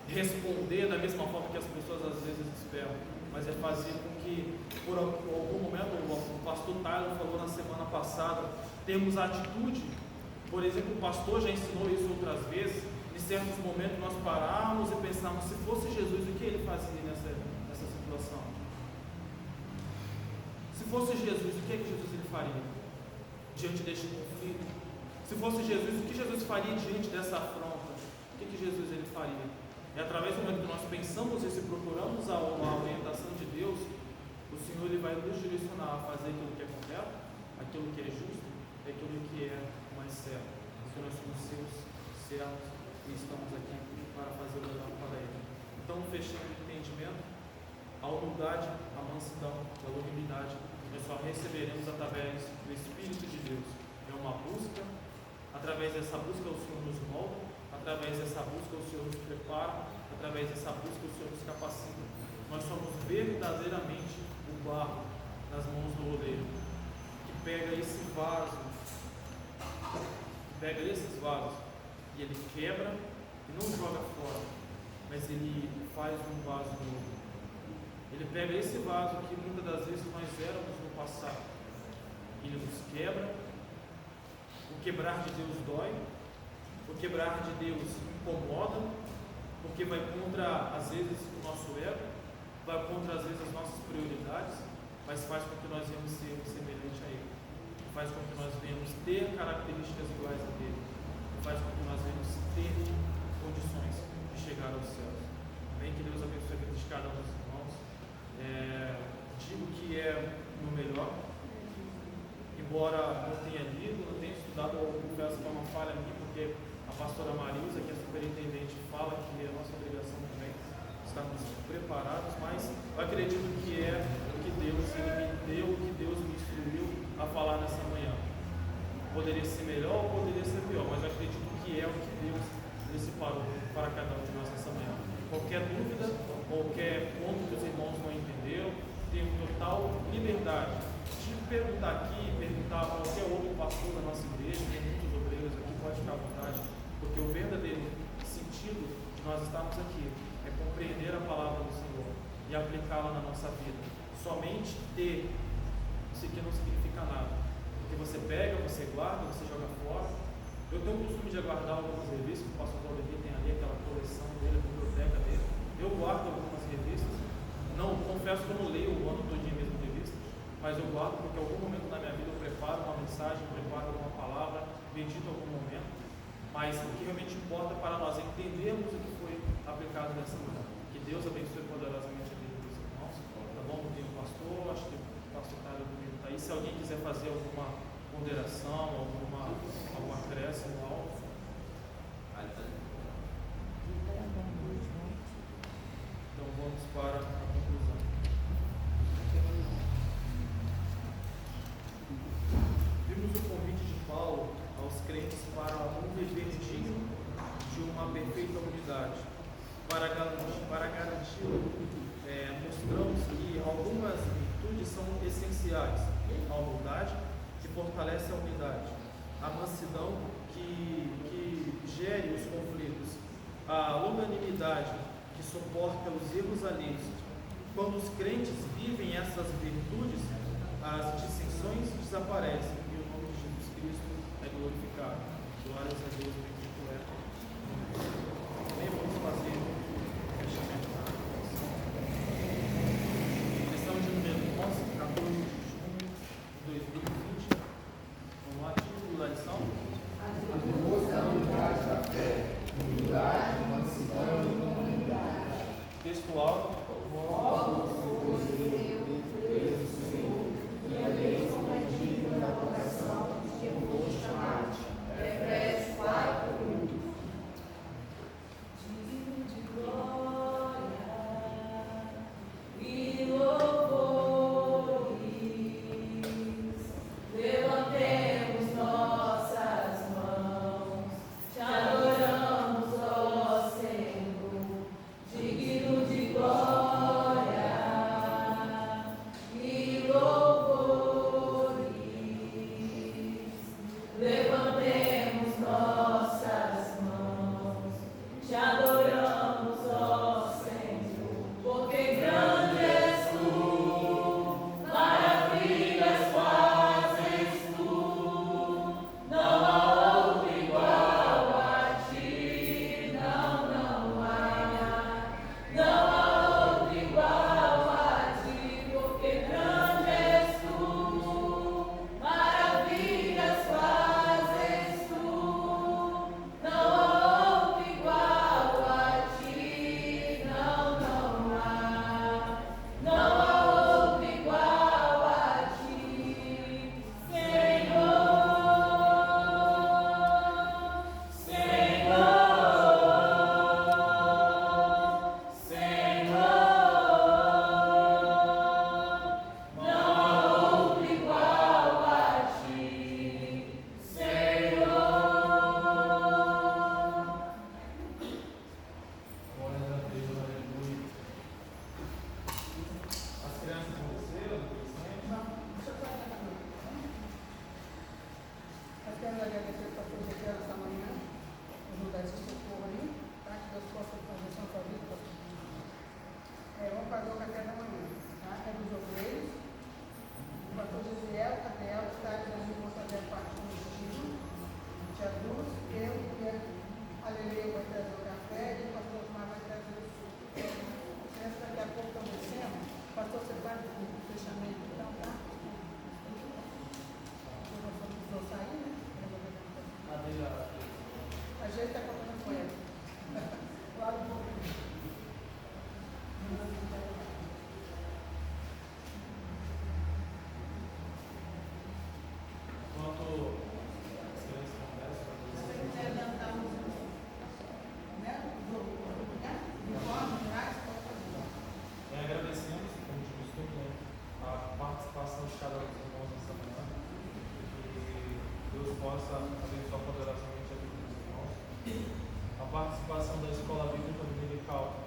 Speaker 1: responder da mesma forma que as pessoas às vezes esperam, mas é fazer com que, por algum momento, o pastor Tyler falou na semana passada, temos a atitude, por exemplo, o pastor já ensinou isso outras vezes, em certos momentos nós pararmos e pensarmos, se fosse Jesus, o que ele fazia nessa situação? Se fosse Jesus, o que Jesus ele faria diante deste conflito? Se fosse Jesus, o que Jesus faria diante dessa afronta? O que Jesus ele faria? E através do momento que nós pensamos e se procuramos a orientação de Deus, o Senhor ele vai nos direcionar a fazer aquilo que é correto, aquilo que é justo, e aquilo que é mais certo. Porque nós somos seus servos e estamos aqui para fazer o melhor para Ele. Então, fechando o entendimento, a humildade, a mansidão, a longanimidade, nós só receberemos através do Espírito de Deus. É uma busca, através dessa busca o Senhor nos molda, através dessa busca o Senhor nos prepara, através dessa busca o Senhor nos capacita. Nós somos verdadeiramente o barro nas mãos do oleiro, que pega esse vaso, pega esses vasos e ele quebra e não joga fora, mas ele faz um vaso novo. Ele pega esse vaso que muitas das vezes nós éramos no passado, ele nos quebra. O quebrar de Deus dói, o quebrar de Deus incomoda, porque vai contra, às vezes, o nosso ego, vai contra, às vezes, as nossas prioridades, mas faz com que nós venhamos ser semelhantes a Ele, faz com que nós venhamos ter características iguais a dele, faz com que nós venhamos ter condições de chegar aos céus. Amém? Que Deus abençoe a vida de cada um dos irmãos. Digo que é no melhor, embora não tenha lido, não tenha estudado, eu confesso que é uma falha minha, porque a pastora Marilza, que é superintendente, fala que é nossa obrigação também estarmos preparados, mas eu acredito que é o que Deus me deu, o que Deus me instruiu a falar nessa manhã. Poderia ser melhor ou poderia ser pior, mas eu acredito que é o que Deus separou para cada um de nós nessa manhã. Qualquer dúvida, qualquer ponto que os irmãos não entenderam, tenho total liberdade de perguntar aqui, perguntar a qualquer outro pastor da nossa igreja, tem muitos obreiros aqui, pode ficar à vontade, porque o verdadeiro sentido de nós estarmos aqui é compreender a palavra do Senhor e aplicá-la na nossa vida. Somente ter isso aqui não significa nada, porque você pega, você guarda, você joga fora. Eu tenho o costume de aguardar algumas revistas, o pastor Valdemir tem ali aquela coleção dele, a biblioteca dele. Eu guardo algumas revistas, não, confesso que eu não leio o ano todinho mesmo revista, mas eu guardo porque em algum momento na minha vida eu preparo uma mensagem, preparo uma palavra, medito em algum momento, mas o que realmente importa para nós é entendermos o que foi aplicado nessa manhã. Que Deus abençoe poderosamente a vida dos irmãos, tá bom? Não tem o pastor, acho que o pastor Tário está aí. Se alguém quiser fazer alguma ponderação, algum acréscimo, algo. Então vamos para a conclusão. Vimos o convite de Paulo aos crentes para um viver digno de uma perfeita unidade. Para garanti-lo, mostramos que algumas virtudes são essenciais. A humildade, que fortalece a unidade. A mansidão, que gere os conflitos. A longanimidade, que suporta os erros alheios. Quando os crentes vivem essas virtudes, as dissensões desaparecem e o nome de Jesus Cristo é glorificado. Glórias a Deus, bendito é. Também vamos fazer o fechamento da oração. Lição de número 11, 14 de junho de 2020. Vamos lá, título da lição.
Speaker 7: A força da unidade da fé, humildade, mansidão e longanimidade.
Speaker 1: Textual.
Speaker 2: Ó, pois Deus, Senhor, e a lei como é digna da vossa
Speaker 1: abençoar poderosamente a vida dos irmãos. A participação da Escola Bíblica Dominical